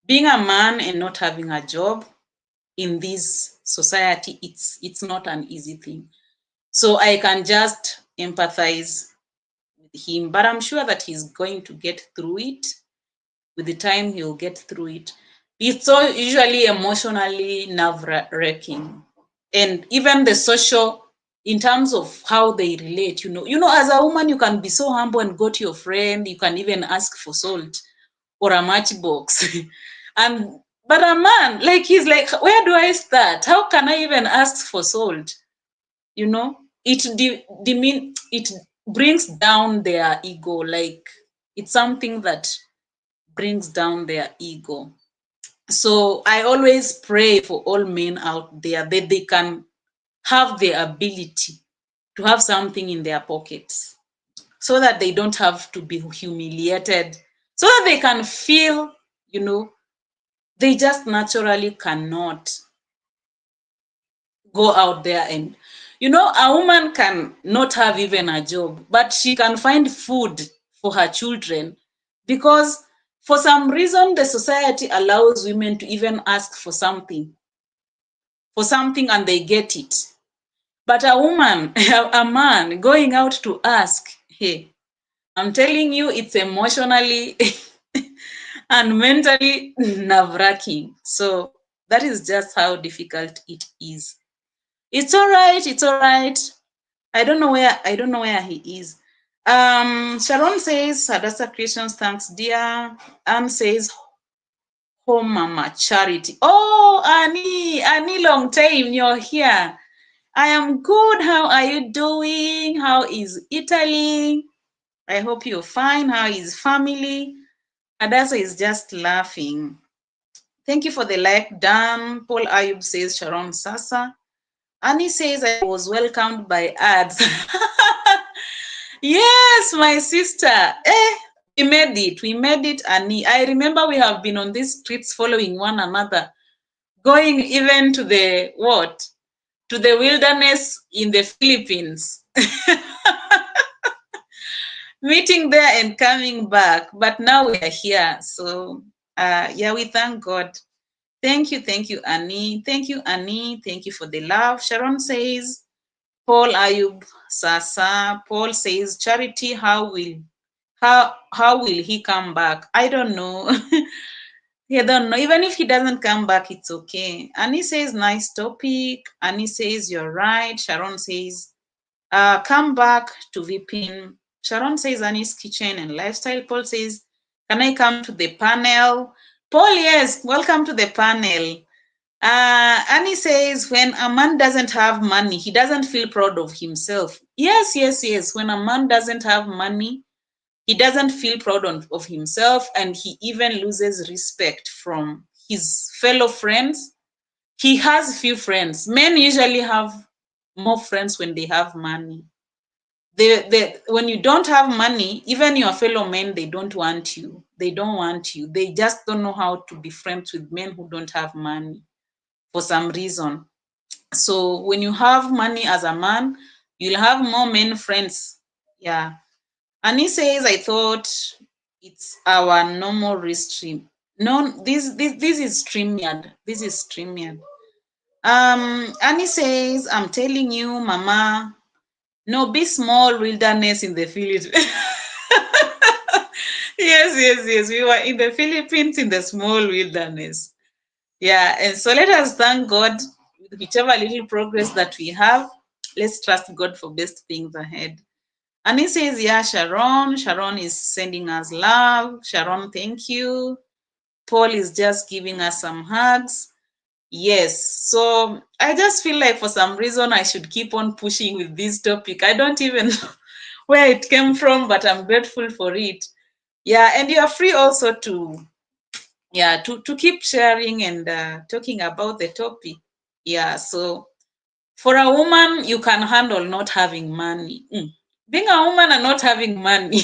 being a man and not having a job in this society, it's not an easy thing. So I can just empathize with him, but I'm sure that he's going to get through it. With the time, he'll get through it. It's so usually emotionally nerve-wracking, and even the social, in terms of how they relate. As a woman, you can be so humble and go to your friend. You can even ask for salt or a matchbox, and but a man, like he's like, where do I start? How can I even ask for salt? It brings down their ego. Like it's something that brings down their ego. So I always pray for all men out there that they can have the ability to have something in their pockets so that they don't have to be humiliated, so that they can feel, they just naturally cannot go out there. And a woman can not have even a job, but she can find food for her children, because for some reason the society allows women to even ask for something and they get it. But a woman, a man going out to ask, hey, I'm telling you, it's emotionally and mentally nerve-wracking. So that is just how difficult it is. It's all right. It's all right. I don't know where he is. Sharon says, Hadassah Christians, thanks, dear. Anne says, home mama charity. Oh, Annie, long time you're here. I am good. How are you doing? How is Italy? I hope you're fine. How is family? Hadassah is just laughing. Thank you for the like, Dan. Paul Ayub says, Sharon Sasa. Annie says, I was welcomed by ads. Yes, my sister. We made it. We made it, Annie. I remember we have been on these streets following one another, going even to the what? To the wilderness in the Philippines. Meeting there and coming back. But now we are here. So yeah, we thank God. Thank you, Annie. Thank you, Annie. Thank you for the love. Sharon says, Paul Ayub Sasa. Paul says, Charity, how will he come back? I don't know. I don't know. Even if he doesn't come back, it's okay. Annie says, nice topic. Annie says, you're right. Sharon says, come back to VPN. Sharon says, Annie's kitchen and lifestyle. Paul says, can I come to the panel? Paul, yes, welcome to the panel. Annie says, when a man doesn't have money, he doesn't feel proud of himself. Yes. When a man doesn't have money, he doesn't feel proud of himself, and he even loses respect from his fellow friends. He has few friends. Men usually have more friends when they have money. when you don't have money, even your fellow men, they don't want you. They don't want you. They just don't know how to be friends with men who don't have money for some reason. So when you have money as a man, you'll have more men friends. Yeah. And he says, I thought it's our normal restream. No, this is StreamYard. This is StreamYard. And he says, I'm telling you, Mama, no, be small wilderness in the Philippines. Yes. We were in the Philippines in the small wilderness. Yeah, and so let us thank God with whichever little progress that we have. Let's trust God for best things ahead. And he says, yeah, Sharon. Sharon is sending us love. Sharon, thank you. Paul is just giving us some hugs. Yes. So I just feel like for some reason I should keep on pushing with this topic. I don't even know where it came from, but I'm grateful for it. Yeah, and you are free also to to keep sharing and talking about the topic. Yeah, so for a woman, you can handle not having money. Being a woman and not having money,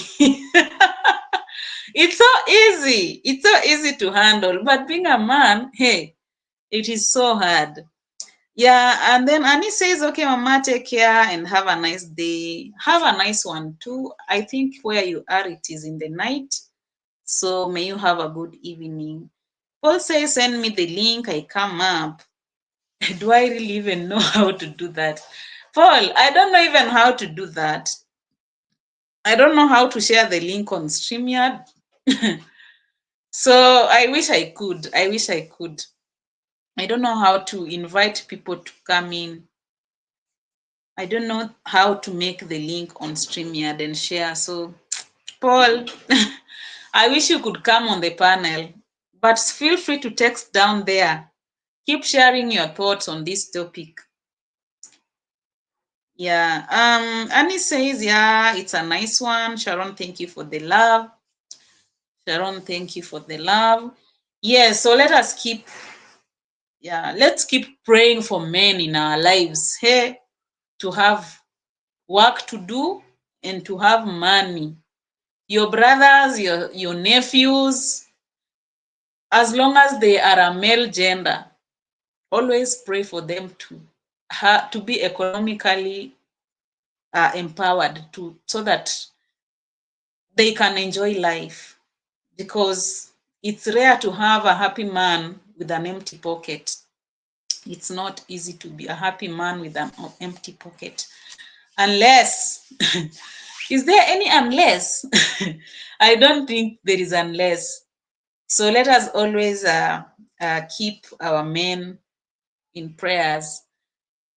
it's so easy. It's so easy to handle. But being a man, hey, it is so hard. Yeah, and then Annie says, okay, Mama, take care and have a nice day. Have a nice one too. I think where you are, it is in the night. So may you have a good evening. Paul says, send me the link. I come up. Do I really even know how to do that? Paul, I don't know even how to do that. I don't know how to share the link on StreamYard. So I wish I could. I wish I could. I don't know how to invite people to come in. I don't know how to make the link on StreamYard and share. So, Paul, I wish you could come on the panel, but feel free to text down there. Keep sharing your thoughts on this topic. Yeah. Annie says, yeah, it's a nice one. Sharon, thank you for the love. Sharon, thank you for the love. Yeah, so let's keep praying for men in our lives. Hey, to have work to do and to have money. Your brothers, your nephews, as long as they are a male gender, always pray for them to be economically empowered so that they can enjoy life, because it's rare to have a happy man with an empty pocket. It's not easy to be a happy man with an empty pocket. Unless, is there any unless? I don't think there is unless. So let us always keep our men in prayers.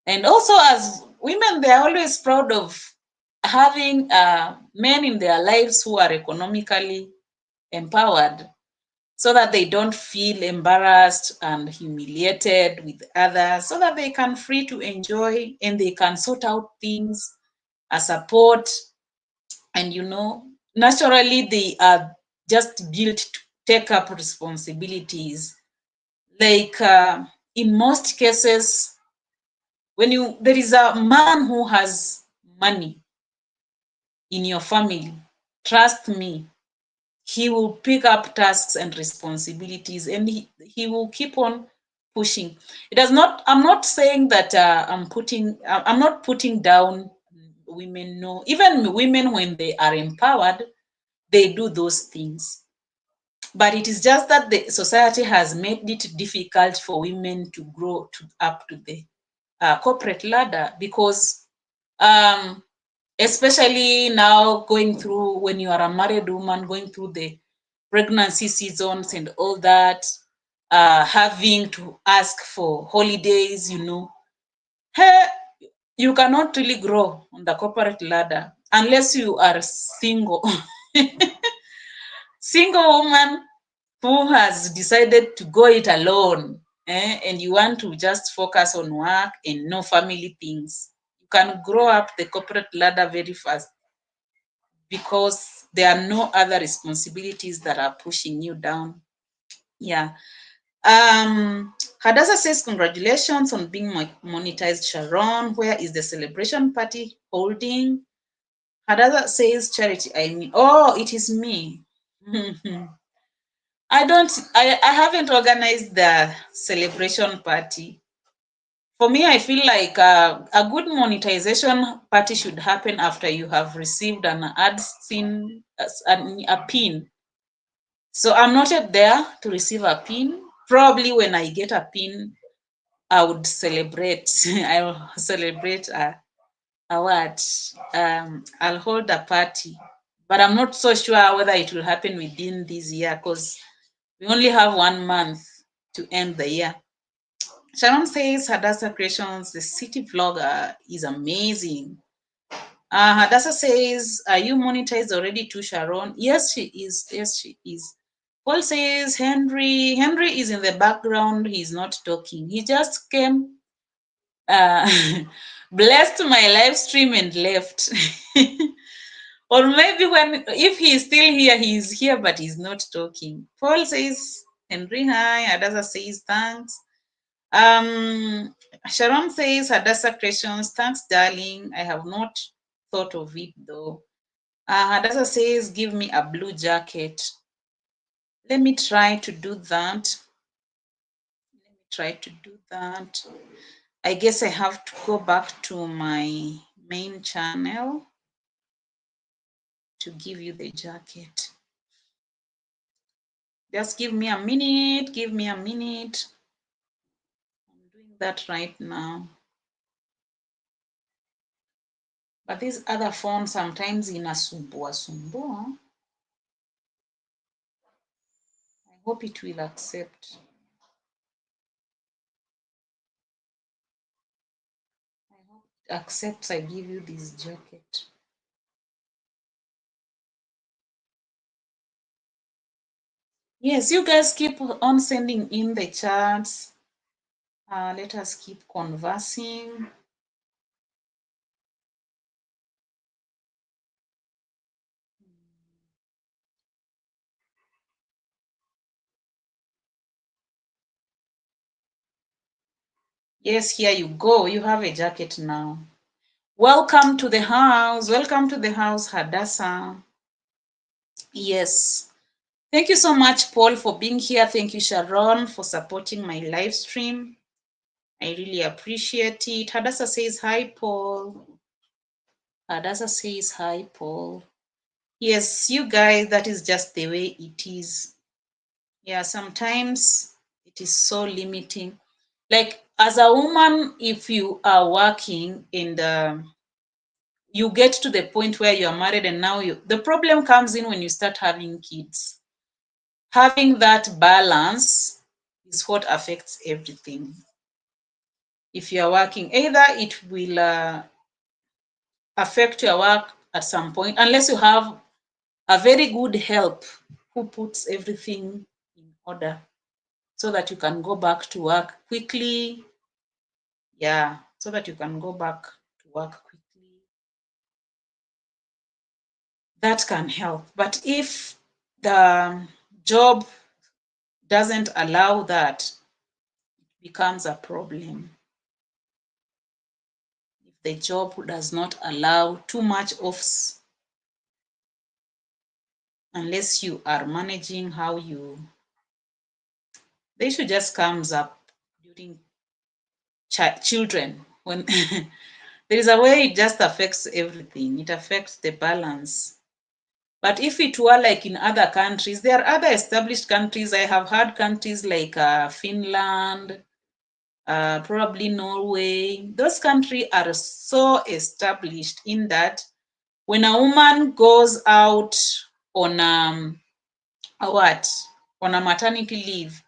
And also, as women, they are always proud of having men in their lives who are economically empowered, so that they don't feel embarrassed and humiliated with others, so that they can free to enjoy and they can sort out things, support. And naturally they are just built to take up responsibilities. Like in most cases, when there is a man who has money in your family, trust me, he will pick up tasks and responsibilities, and he will keep on pushing. It does not, I'm not saying that I'm not putting down women. No, even women, when they are empowered, they do those things. But it is just that the society has made it difficult for women to grow up to the corporate ladder, because especially now, going through, when you are a married woman, going through the pregnancy seasons and all that, having to ask for holidays, hey, you cannot really grow on the corporate ladder unless you are single. Single woman who has decided to go it alone, and you want to just focus on work and no family things. You can grow up the corporate ladder very fast, because there are no other responsibilities that are pushing you down. Yeah. Hadassah says, congratulations on being monetized, Sharon. Where is the celebration party holding? Hadassah says charity. I mean, oh, it is me. I haven't organized the celebration party. For me, I feel like a good monetization party should happen after you have received an a pin. So I'm not yet there to receive a pin. Probably when I get a pin, I would celebrate. I will celebrate a what? I'll hold a party, but I'm not so sure whether it will happen within this year because we only have 1 month to end the year. Sharon says Hadassah Creations, the city vlogger, is amazing. Hadassah says, are you monetized already too, Sharon? Yes, she is. Yes, she is. Paul says, Henry is in the background. He's not talking. He just came, uh, blessed my live stream and left. Or maybe if he's still here, he's here, but he's not talking. Paul says, Henry, hi. Hadassah says, thanks. Sharon says, Hadassah Creations, thanks, darling. I have not thought of it though. Hadassah says, give me a blue jacket. Let me try to do that. I guess I have to go back to my main channel to give you the jacket. Just give me a minute. Give me a minute. I'm doing that right now. But this other phone sometimes inasumbua. I hope it will accept. I hope it accepts I give you this jacket. Yes, you guys keep on sending in the chats. Let us keep conversing. Yes, here you go. You have a jacket now. Welcome to the house. Welcome to the house, Hadassah. Yes. Thank you so much, Paul, for being here. Thank you, Sharon, for supporting my live stream. I really appreciate it. Hadassah says hi, Paul. Hadassah says hi, Paul. Yes, you guys, that is just the way it is. Yeah, sometimes it is so limiting. Like as a woman, if you are working and you get to the point where you are married and now the problem comes in when you start having kids. Having that balance is what affects everything. If you are working, either it will affect your work at some point, unless you have a very good help who puts everything in order so that you can go back to work quickly. Yeah, so that you can go back to work quickly. That can help. But if the job doesn't allow that, it becomes a problem. If the job does not allow too much offs, unless you are managing how you, the issue just comes up during children when there is a way it just affects everything. It affects the balance. But if it were like in other countries, there are other established countries. I have heard countries like Finland, probably Norway. Those countries are so established in that when a woman goes out on on a maternity leave,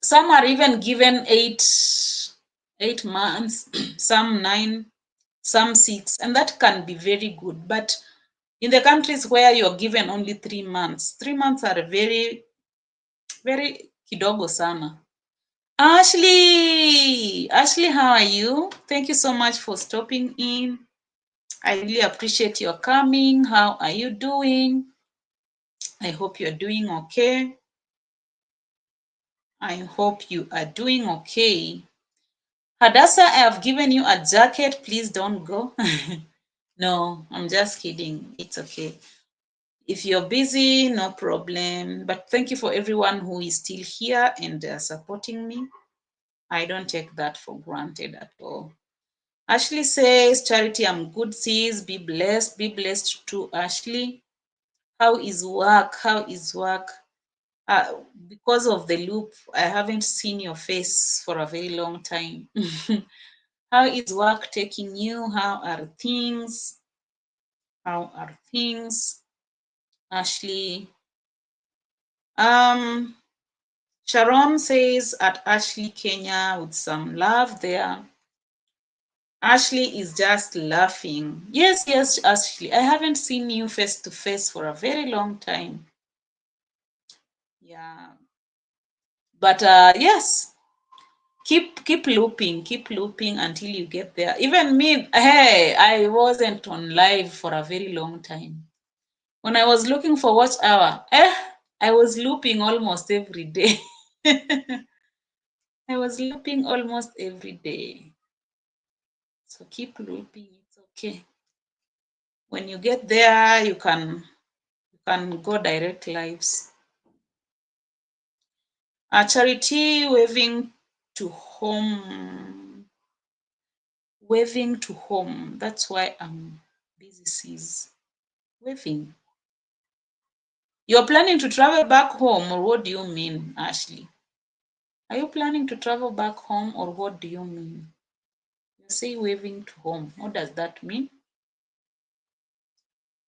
some are even given 8 months, some 9, some 6, and that can be very good. But in the countries where you're given only 3 months, 3 months are very, very kidogo sana. Ashley, how are you? Thank you so much for stopping in. I really appreciate your coming. How are you doing? I hope you're doing okay. I hope you are doing okay. Hadassah, I have given you a jacket. Please don't go. No, I'm just kidding. It's okay. If you're busy, no problem. But thank you for everyone who is still here and supporting me. I don't take that for granted at all. Ashley says, Charity, I'm good, sis. Be blessed. Be blessed too, Ashley. How is work? How is work? Because of the loop, I haven't seen your face for a very long time. How is work taking you? How are things? How are things? Ashley. Sharon says at Ashley, Kenya, with some love there. Ashley is just laughing. Yes, yes, Ashley. I haven't seen you face to face for a very long time. Yeah. But yes, keep looping until you get there. Even me, hey, I wasn't on live for a very long time. When I was looking for watch hour, I was looping almost every day. I was looping almost every day. So keep looping, it's okay. When you get there, you can go direct lives. Charity waving to home. Waving to home. That's why I'm busy, sis. Waving. You're planning to travel back home, or what do you mean, Ashley? Are you planning to travel back home, or what do you mean? You say waving to home. What does that mean?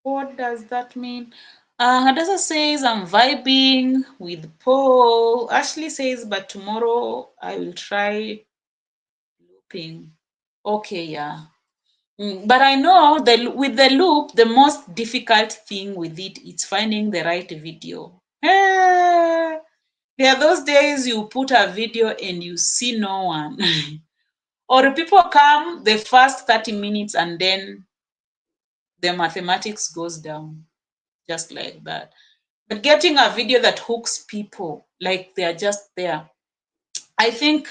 What does that mean? Hadassah says, I'm vibing with Paul. Ashley says, but tomorrow I will try looping. Okay, yeah. But I know that with the loop, the most difficult thing with it is finding the right video. There are those days you put a video and you see no one. Or people come the first 30 minutes and then the mathematics goes down just like that. But getting a video that hooks people, like they're just there, I think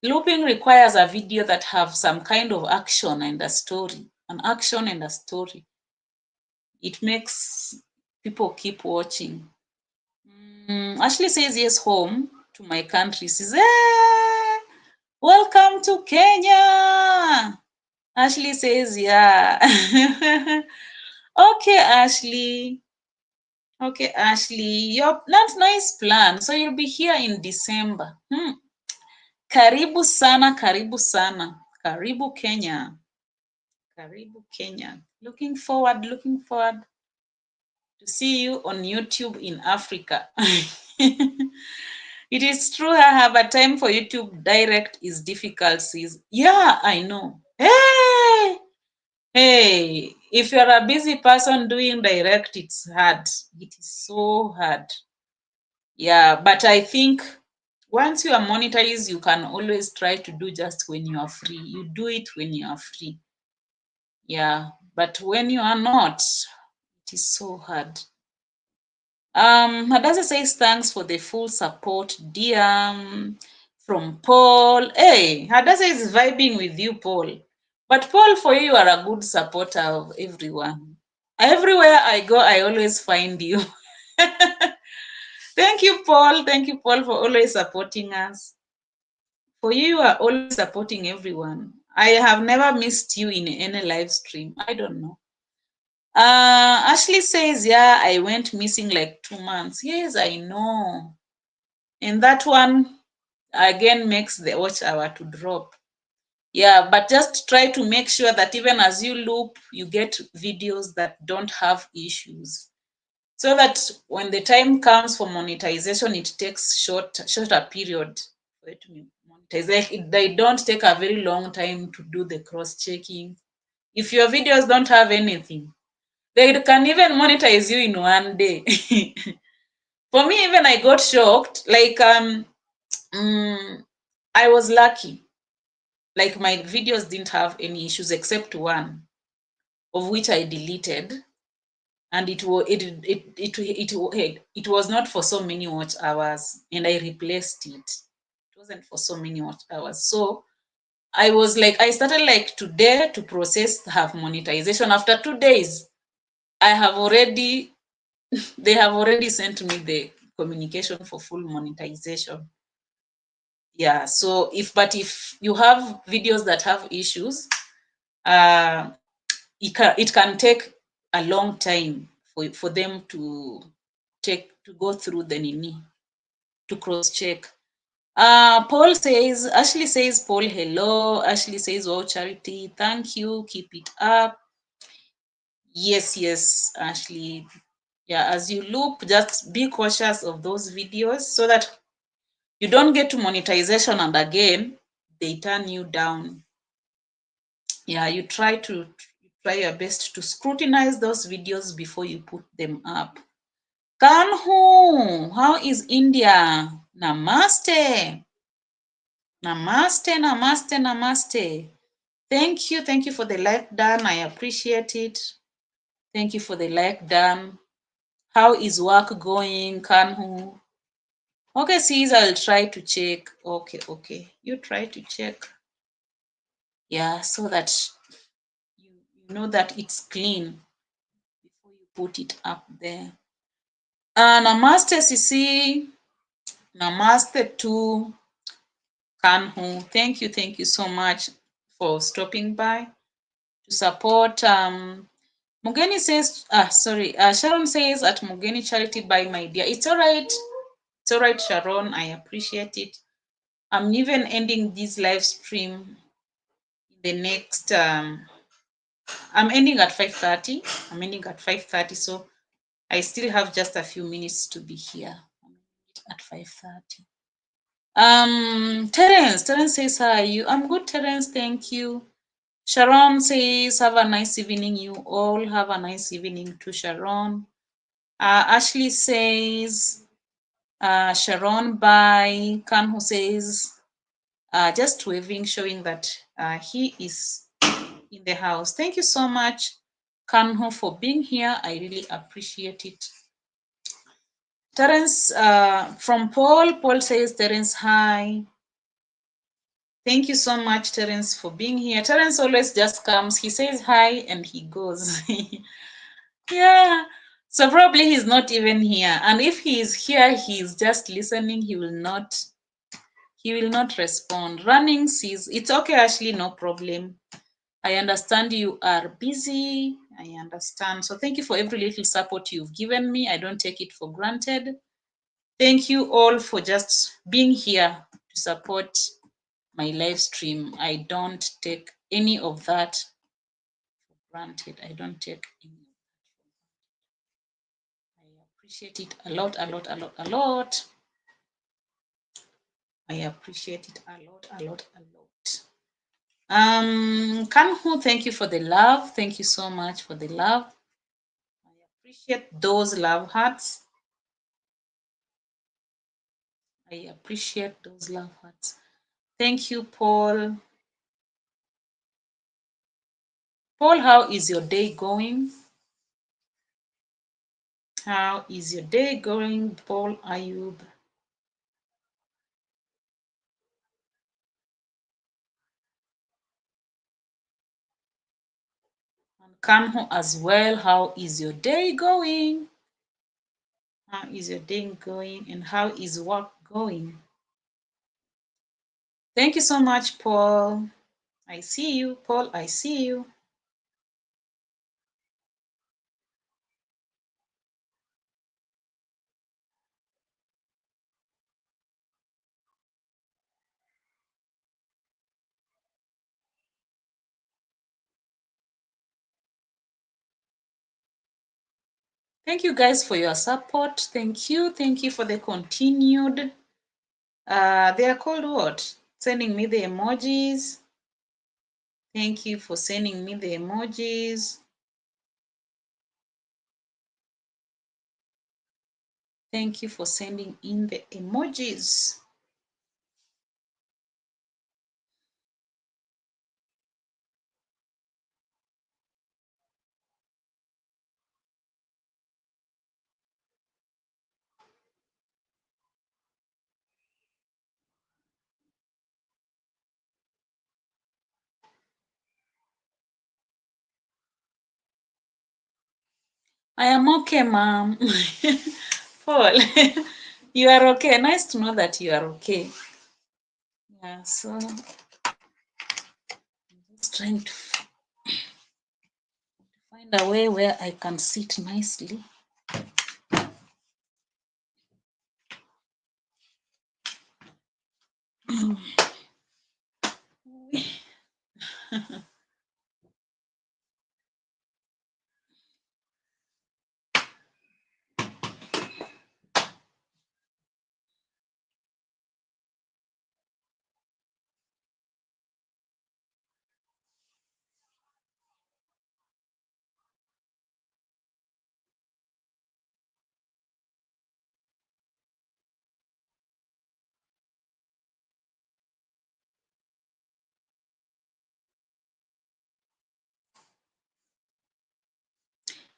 looping requires a video that have some kind of action and a story, an action and a story. It makes people keep watching. Ashley says yes, home to my country. She says, welcome to Kenya. Ashley says, yeah. Okay, Ashley. Okay, Ashley, that's nice plan. So you'll be here in December. Karibu sana, karibu sana. Karibu Kenya. Karibu Kenya. Looking forward to see you on YouTube in Africa. It is true, I have a time for YouTube direct is difficult, sis. Yeah, I know. Hey, if you're a busy person doing direct, it's hard. It is so hard. Yeah, but I think once you are monetized, you can always try to do just when you are free. You do it when you are free. Yeah, but when you are not, it is so hard. Hadassah says thanks for the full support, dear. From Paul. Hey, Hadassah is vibing with you, Paul. But Paul, for you are a good supporter of everyone. Everywhere I go, I always find you. Thank you, Paul. Thank you, Paul, for always supporting us. For you are always supporting everyone. I have never missed you in any live stream. I don't know. Ashley says, yeah, I went missing like 2 months. Yes, I know. And that one again makes the watch hour to drop. Yeah, but just try to make sure that even as you loop, you get videos that don't have issues. So that when the time comes for monetization, it takes shorter period for it to monetize. Like they don't take a very long time to do the cross-checking. If your videos don't have anything, they can even monetize you in 1 day. For me, even I got shocked. Like I was lucky. Like my videos didn't have any issues except one, of which I deleted, and it was not for so many watch hours, and I replaced it. It wasn't for so many watch hours. So I was like, I started like today to process have monetization. After 2 days, I have already, they have already sent me the communication for full monetization. Yeah, so if you have videos that have issues, uh, it can take a long time for them to go through the nini to cross check. Ashley says, Paul, hello. Ashley says, wow, Charity, thank you. Keep it up. Yes, yes, Ashley. Yeah, as you loop, just be cautious of those videos so that you don't get to monetization and again they turn you down. Yeah, you try your best to scrutinize those videos before you put them up. Kanhu, how is India? Namaste. Namaste, namaste, namaste. Thank you for the like done. I appreciate it. Thank you for the like done. How is work going, Kanhu? Okay, sis, I'll try to check. Okay. You try to check. Yeah, so that you know that it's clean before you put it up there. Namaste, Sisi. Namaste to Kanhu. Thank you so much for stopping by to support. Mugeni says, Sharon says at Mugeni Charity, by my dear. It's all right. It's all right, Sharon. I appreciate it. I'm even ending this live stream in the next, I'm ending at 5:30. I'm ending at 5:30, so I still have just a few minutes to be here at 5:30. Terence says, hi, you. I'm good, Terence. Thank you. Sharon says, have a nice evening. You all have a nice evening to Sharon. Ashley says, Sharon bye. Kanhu says, just waving, showing that he is in the house. Thank you so much, Kanhu, for being here. I really appreciate it. Terence, from Paul. Paul says, Terence, hi. Thank you so much, Terence, for being here. Terence always just comes, he says hi, and he goes. Yeah. So probably he's not even here. And if he is here, he's just listening. He will not respond. Running sees, it's okay, Ashley, no problem. I understand you are busy. I understand. So thank you for every little support you've given me. I don't take it for granted. Thank you all for just being here to support my live stream. I don't take any of that for granted. I don't take any. I appreciate it a lot, a lot, a lot, a lot. I appreciate it a lot, a lot, a lot. Kanhu, thank you for the love. Thank you so much for the love. I appreciate those love hearts. I appreciate those love hearts. Thank you, Paul. Paul, how is your day going? How is your day going, Paul Ayub? And Kanhu as well, how is your day going? How is your day going and how is work going? Thank you so much, Paul. I see you, Paul, I see you. Thank you guys for your support. Thank you for the continued, they are called what? Sending me the emojis. Thank you for sending me the emojis. Thank you for sending in the emojis. I am okay, ma'am. Paul, you are okay. Nice to know that you are okay. Yeah, so I'm just trying to find a way where I can sit nicely.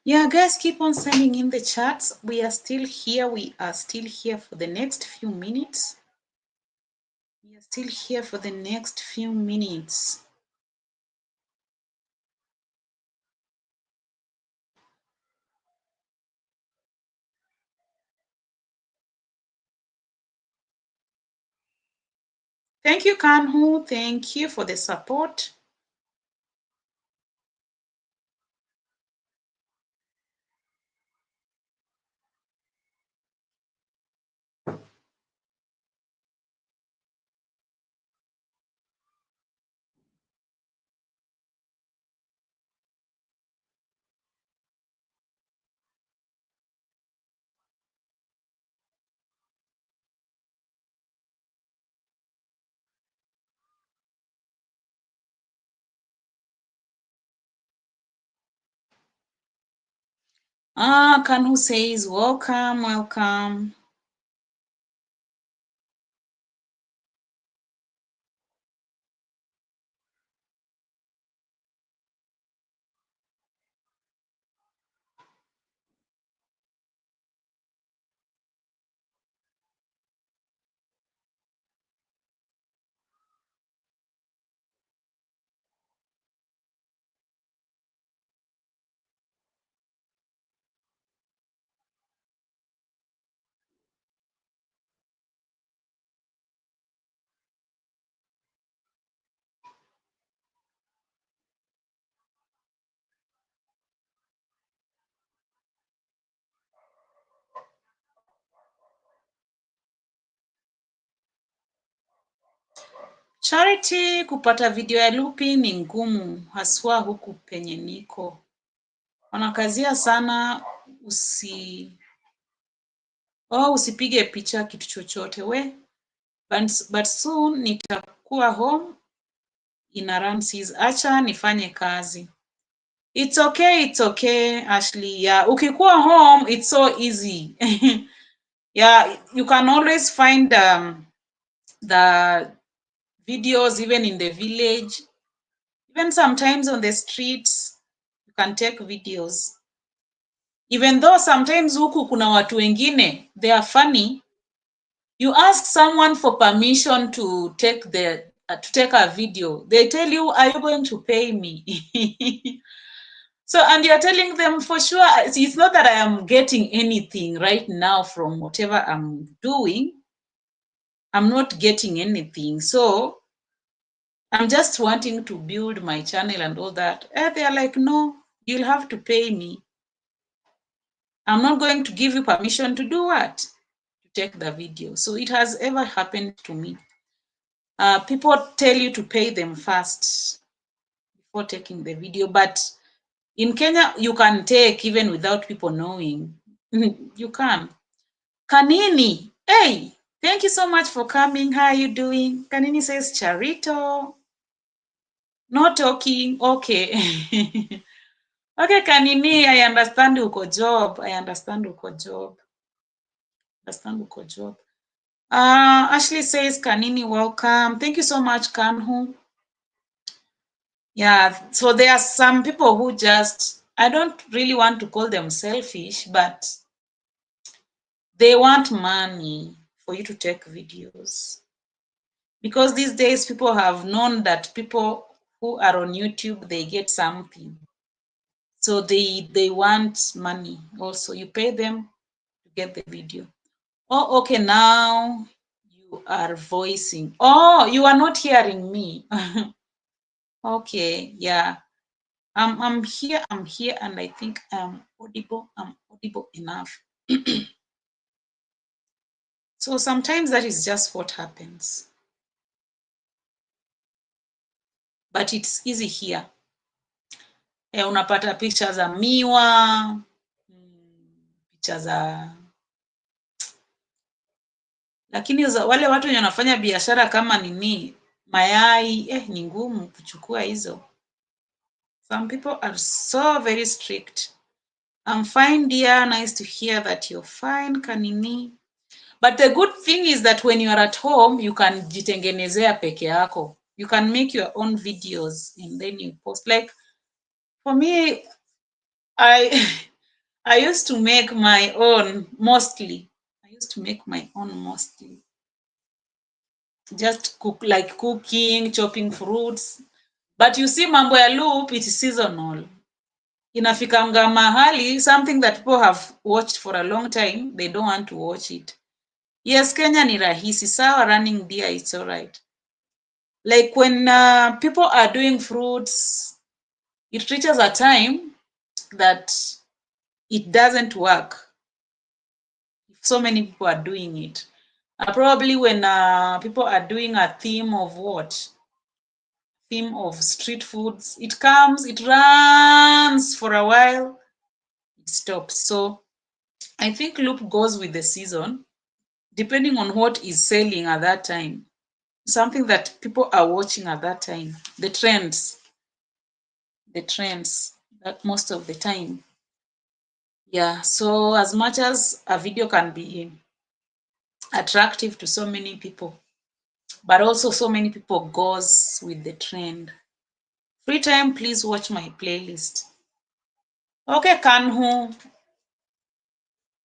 Yeah, guys, keep on sending in the chats. We are still here. We are still here for the next few minutes. We are still here for the next few minutes. Thank you, Kanhu. Thank you for the support. Kanhu says, welcome, welcome. Charity, kupata video ya Lupi ni ngumu, haswa huku penye niko. Wanakazia sana usipige picha kitu chochote we. But soon nitakuwa home in around 6. Acha nifanye kazi. It's okay, Ashley. Yeah, ukikuwa home, it's so easy. Yeah, you can always find the videos even in the village. Even sometimes on the streets, you can take videos. Even though sometimes huku kuna watu wengine, they are funny. You ask someone for permission to take a video. They tell you, are you going to pay me? So, and you're telling them for sure, it's not that I am getting anything right now from whatever I'm doing. I'm not getting anything. So I'm just wanting to build my channel and all that. And they're like, no, you'll have to pay me. I'm not going to give you permission to do what? To take the video. So it has ever happened to me. People tell you to pay them first before taking the video. But in Kenya, you can take even without people knowing. You can. Kanini, hey, thank you so much for coming. How are you doing? Kanini says, Charito. No talking. Okay. Okay, Kanini, I understand uko job. Ashley says, Kanini, welcome. Thank you so much, Kanhu. Yeah, so there are some people who just, I don't really want to call them selfish, but they want money for you to take videos. Because these days people have known that people who are on YouTube, they get something. So they want money also. You pay them to get the video. Oh, okay, now you are voicing. Oh, you are not hearing me. Okay, yeah. I'm here, and I think I'm audible enough. So sometimes that is just what happens. But it's easy here. Unapata picha za miwa, picha za, lakini wale watu wenye wanafanya biashara kama nini mayai, ni ngumu kuchukua hizo. Some people are so very strict. I'm fine, dear. Nice to hear that you're fine, Kanini. But the good thing is that when you are at home, you can jitengenezea peke yako. You can make your own videos and then you post. Like for me, I I used to make my own mostly. I used to make my own mostly. Just cook, like cooking, chopping fruits. But you see, mambo ya loop, it is seasonal. Inafikanga mahali, something that people have watched for a long time, they don't want to watch it. Yes, Kenya ni rahisi, sawa, running beer, it's all right. Like when people are doing fruits, it reaches a time that it doesn't work. So many people are doing it. Probably when people are doing a theme of what? Theme of street foods, it comes, it runs for a while, it stops. So I think loop goes with the season, depending on what is selling at that time, something that people are watching at that time, the trends that most of the time. Yeah, so as much as a video can be attractive to so many people, but also so many people goes with the trend. Free time, please watch my playlist. Okay, Kanhu.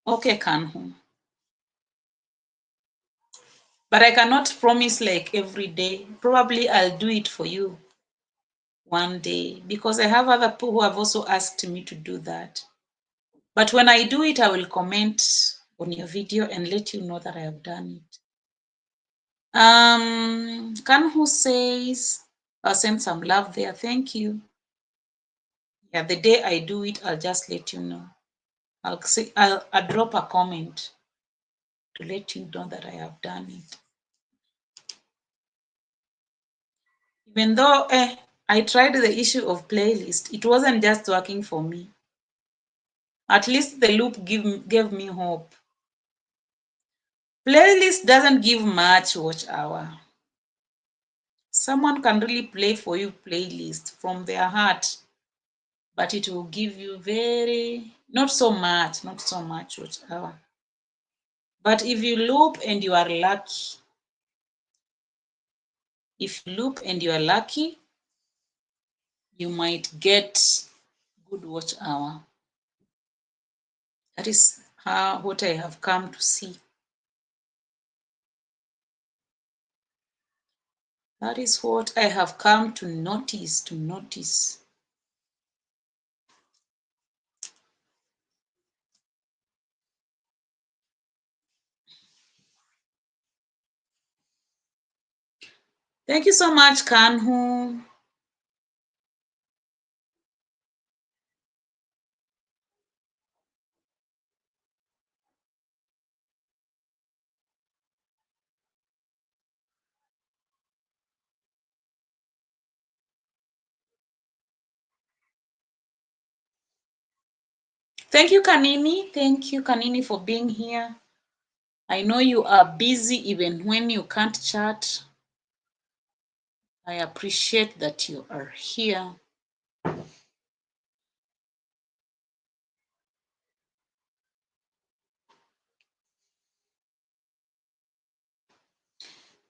Okay, Kanhu. But I cannot promise like every day. Probably I'll do it for you one day because I have other people who have also asked me to do that. But when I do it, I will comment on your video and let you know that I have done it. Kanhu says, I'll send some love there. Thank you. Yeah, the day I do it, I'll just let you know. I'll drop a comment to let you know that I have done it. Even though I tried the issue of playlist, it wasn't just working for me. At least the loop gave me hope. Playlist doesn't give much watch hour. Someone can really play for you playlist from their heart, but it will give you not so much watch hour. But if you loop and you are lucky, you might get good watch hour. That is what I have come to see. That is what I have come to notice. Thank you so much, Kanhu. Thank you, Kanini. Thank you, Kanini, for being here. I know you are busy even when you can't chat. I appreciate that you are here.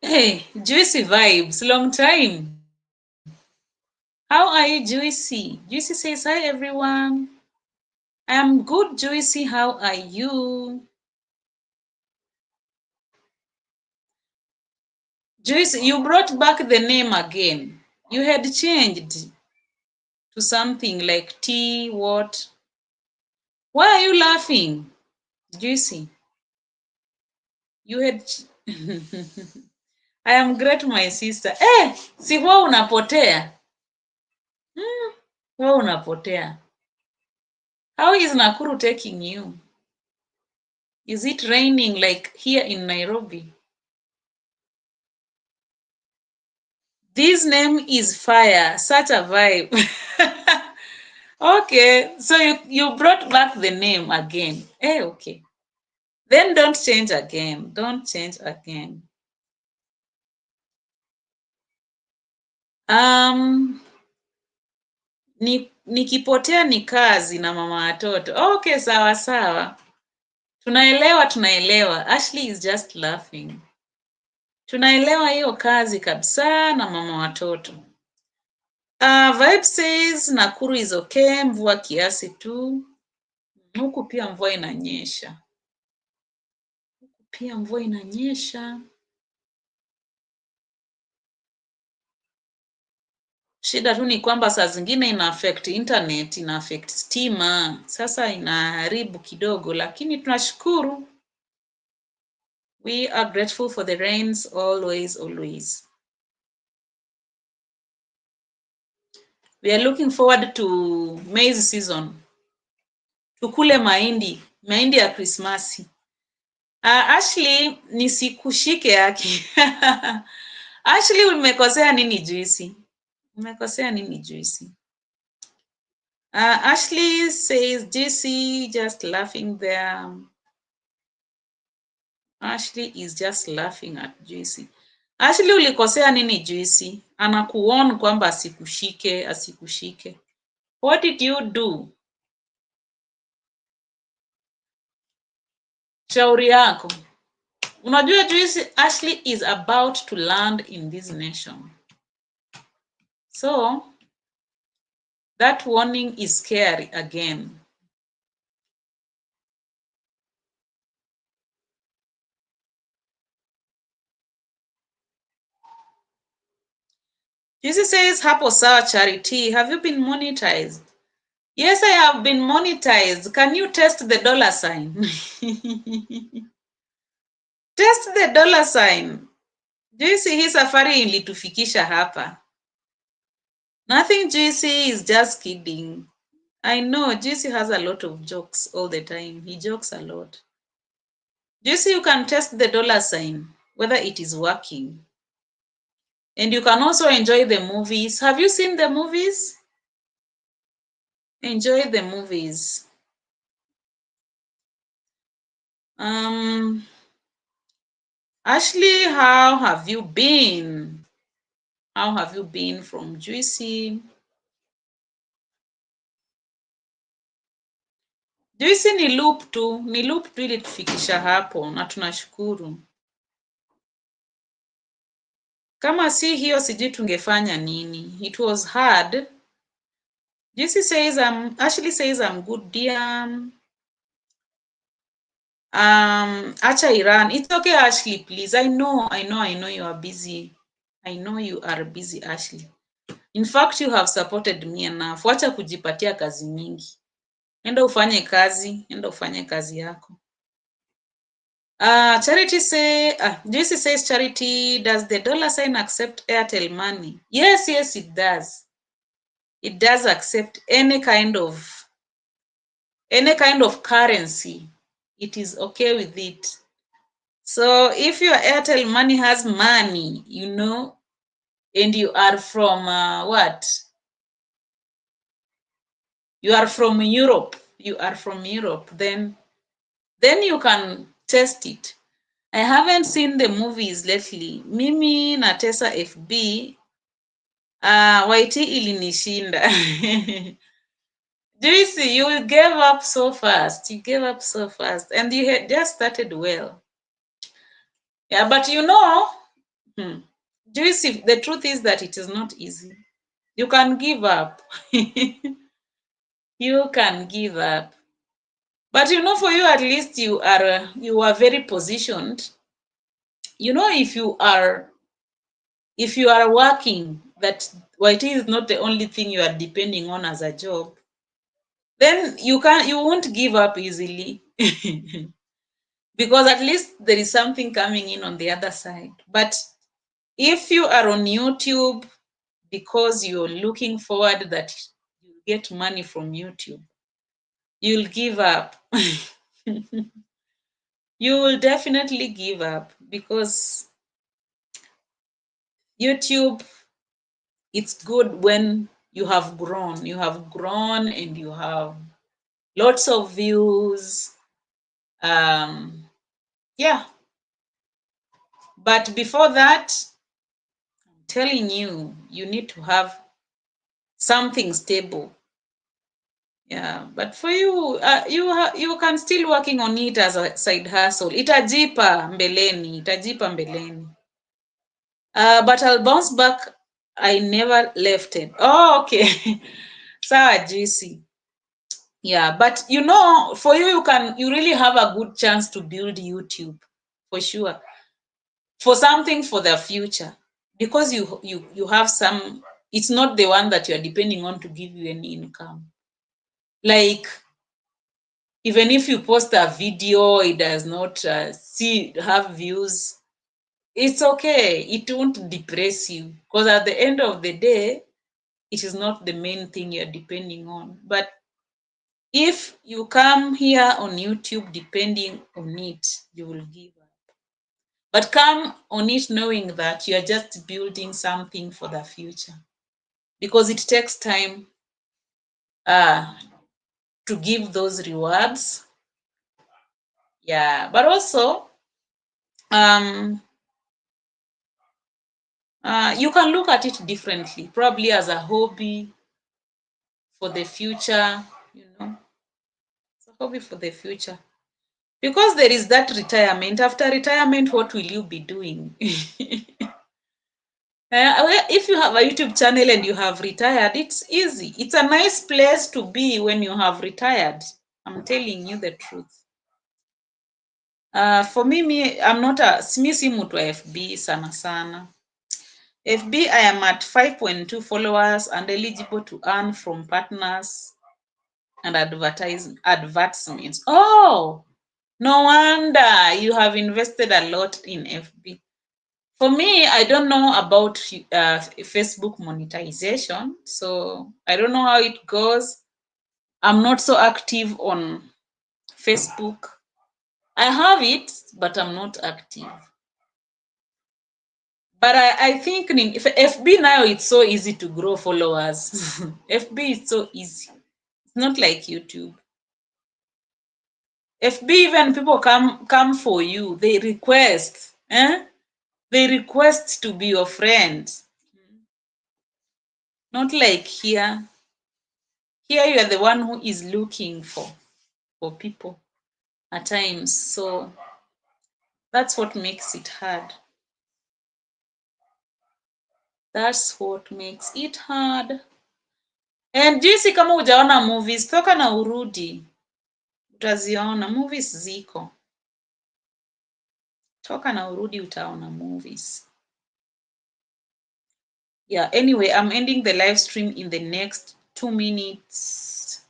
Hey, Juicy Vibes, long time. How are you, Juicy? Juicy says, hi, everyone. I am good, Juicy. How are you? Juicy, you brought back the name again. You had changed to something like tea, what? Why are you laughing? Juicy. You had I am great my sister. Si huwa unapotea. Huwa unapotea. How is Nakuru taking you? Is it raining like here in Nairobi? This name is fire, such a vibe. Okay, so you brought back the name again. Okay. Then don't change again. Don't change again. Nikipotea ni kazi na mama watoto. Okay, sawa sawa. Tunaelewa. Ashley is just laughing. Tunaelewa hiyo kazi kabisa na mama watoto. Vibe says Nakuru is okay, mvua kiasi tu. Huku pia mvua inanyesha. Shida tu ni kwamba saa zingine ina affect internet, ina affect stima. Sasa inaharibu kidogo, lakini tunashukuru. We are grateful for the rains always. We are looking forward to maize season. Tukule mahindi ya Krismasi. Ashley, nisikushike yake. Ashley, umekosea nini juisi? Ashley says Juicy just laughing there. Ashley is just laughing at Juicy. Ashley, ulikosea nini Juicy? Anakuon kwamba asikushike. What did you do? Shauri yako. Unajua Juicy, Ashley is about to land in this nation. So, that warning is scary again. Juicy says, hapo sawa Charity, have you been monetized? Yes, I have been monetized. Can you test the dollar sign? Test the dollar sign. Juicy, hii safari ilitufikisha hapa. Nothing, Juicy is just kidding. I know, Juicy has a lot of jokes all the time. He jokes a lot. Juicy, you can test the dollar sign, whether it is working. And you can also enjoy the movies. Have you seen the movies? Enjoy the movies. Ashley, how have you been? How have you been from Juicy? Juicy ni loop tu ilitufikisha hapo na tunashukuru. Kama si hiyo sijui tungefanya nini. It was hard. Juicy says Ashley says I'm good dear. Acha Iran. It's okay Ashley, please. I know you are busy. I know you are busy Ashley. In fact, you have supported me enough. Wacha kujipatia kazi mingi. Enda ufanye kazi yako. Charity say, Juicy says, Charity, does the dollar sign accept Airtel money? Yes, it does. It does accept any kind of currency. It is okay with it. So if your Airtel money has money, and you are from what? You are from Europe. Then you can test it. I haven't seen the movies lately. Mimi na Tesa FB. YT ilinishinda. Juicy, you gave up so fast. And you had just started well. Yeah, but Juicy, the truth is that it is not easy. You can give up. You can give up. But for you, at least you are very positioned. If you are working, that IT is not the only thing you are depending on as a job, then you won't give up easily. Because at least there is something coming in on the other side. But if you are on YouTube because you're looking forward that you get money from YouTube, you'll give up. You will definitely give up because YouTube, it's good when you have grown. You have grown and you have lots of views. Yeah. But before that, I'm telling you, you need to have something stable. Yeah, but for you, you can still working on it as a side hustle. Itajipa mbeleni. But I'll bounce back. I never left it. Oh, okay. Sawa, GC. Yeah, but for you really have a good chance to build YouTube for sure. For something for the future. Because you have some, it's not the one that you're depending on to give you any income. Like, even if you post a video, it does not have views, it's okay. It won't depress you because at the end of the day, it is not the main thing you're depending on. But if you come here on YouTube depending on it, you will give up. But come on it knowing that you're just building something for the future, because it takes time to give those rewards. Yeah, but also you can look at it differently, probably as a hobby for the future, it's a hobby for the future. Because there is that retirement. After retirement, what will you be doing? If you have a YouTube channel and you have retired, it's easy. It's a nice place to be when you have retired. I'm telling you the truth. For me, I'm not mi si mtu wa FB sana sana. FB, I am at 5.2 followers and eligible to earn from partners and advertisements. Oh, no wonder you have invested a lot in FB. For me, I don't know about Facebook monetization, so I don't know how it goes. I'm not so active on Facebook. I have it, but I'm not active. But I think if FB now, it's so easy to grow followers. FB is so easy. It's not like YouTube. FB, even people come for you, they request. They request to be your friend. Not like here. Here you are the one who is looking for people at times. So that's what makes it hard. That's what makes it hard. And jinsi kama hujaona movies, toka na urudi. Utaziona movies ziko. Toka na urudi utaona movies. Yeah, anyway, I'm ending the live stream in the next 2 minutes.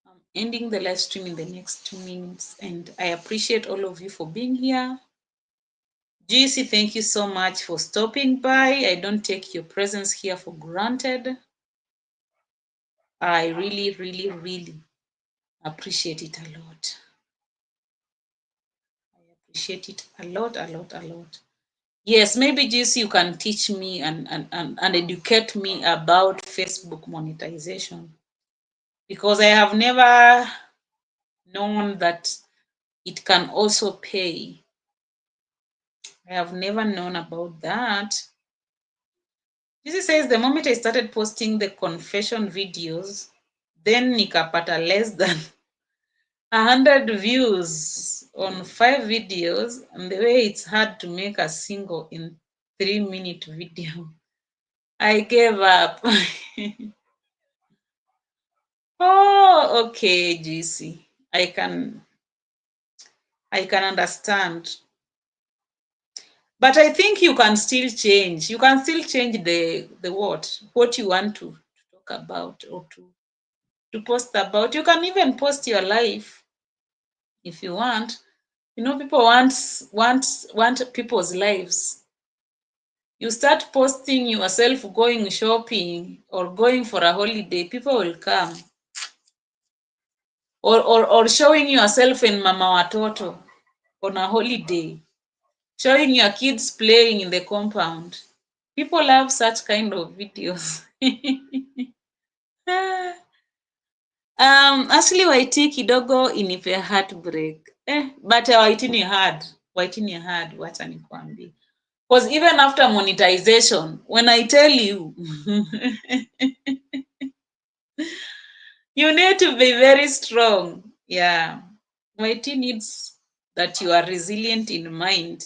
I'm ending the live stream in the next 2 minutes, and I appreciate all of you for being here. GC, thank you so much for stopping by. I don't take your presence here for granted. I really, really, really appreciate it a lot. I appreciate it a lot, a lot, a lot. Yes, maybe GC, you can teach me and educate me about Facebook monetization, because I have never known that it can also pay. I have never known about that. GC says the moment I started posting the confession videos, then nikapata less than 100 views on 5 videos, and the way it's hard to make a single in 3-minute video, I gave up. Oh, okay, GC. I can understand. But I think you can still change. You can still change the what you want to talk about or to post about. You can even post your life if you want. You know, people want people's lives. You start posting yourself going shopping or going for a holiday, people will come. Or showing yourself in Mama Watoto on a holiday, showing your kids playing in the compound. People love such kind of videos. Ashley Waiti kidogo inipe heartbreak. But Waiti ni hard. Waiti ni hard, wacha nikwambie. Because even after monetization, when I tell you, you need to be very strong. Yeah. Waiti needs that you are resilient in mind.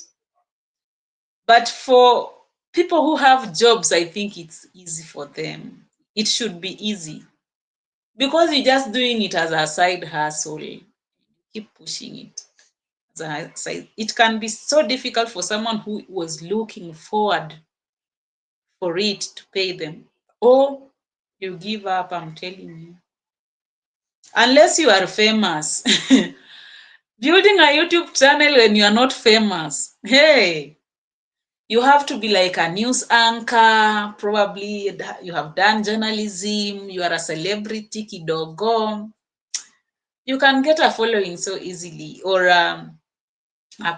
But for people who have jobs, I think it's easy for them. It should be easy. Because you're just doing it as a side hustle. Keep pushing it. It can be so difficult for someone who was looking forward for it to pay them. Or you give up, I'm telling you. Unless you are famous. Building a YouTube channel when you are not famous. Hey, you have to be like a news anchor. Probably you have done journalism. You are a celebrity, kidogo. You can get a following so easily. Or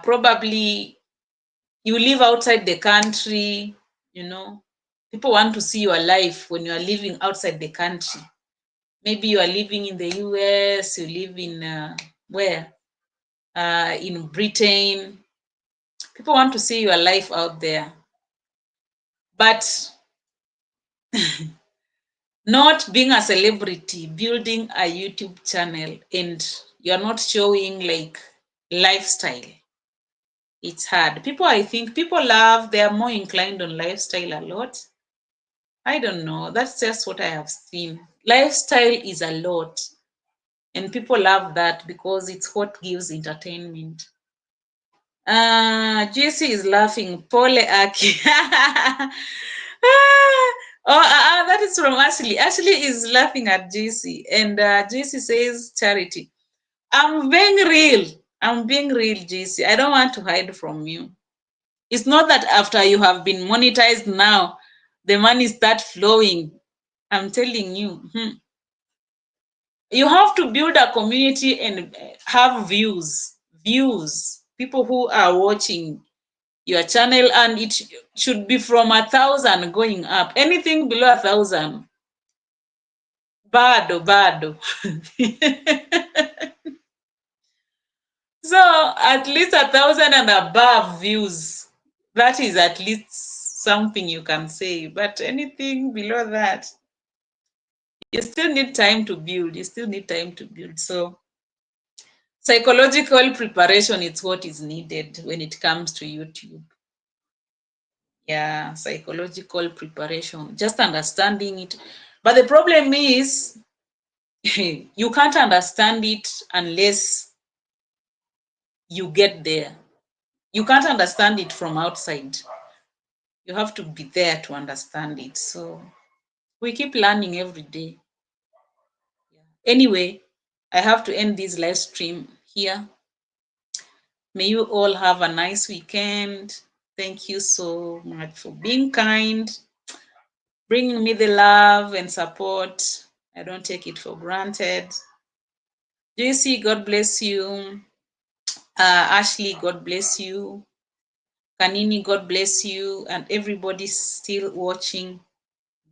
probably you live outside the country, you know. People want to see your life when you are living outside the country. Maybe you are living in the US, you live in where? In Britain. People want to see your life out there. But not being a celebrity, building a YouTube channel, and you're not showing like lifestyle. It's hard. I think people they're more inclined on lifestyle a lot. I don't know. That's just what I have seen. Lifestyle is a lot. And people love that because it's what gives entertainment. JC is laughing. Pole Aki. That is from Ashley. Ashley is laughing at JC. And JC says charity. I'm being real. I'm being real, JC. I don't want to hide from you. It's not that after you have been monetized now, the money start flowing. I'm telling you. You have to build a community and have views. People who are watching your channel, and it should be from 1,000 going up. Anything below 1,000, bado. So at least 1,000 and above views. That is at least something you can say. But anything below that, you still need time to build. So psychological preparation is what is needed when it comes to YouTube. Yeah, psychological preparation, just understanding it. But the problem is, you can't understand it unless you get there. You can't understand it from outside. You have to be there to understand it. So we keep learning every day. Anyway, I have to end this live stream here. May you all have a nice weekend. Thank you so much for being kind, bringing me the love and support. I don't take it for granted. JC, God bless you. Ashley, God bless you. Kanini, God bless you. And everybody still watching,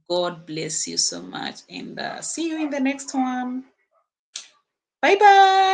God bless you so much. And see you in the next one. Bye-bye.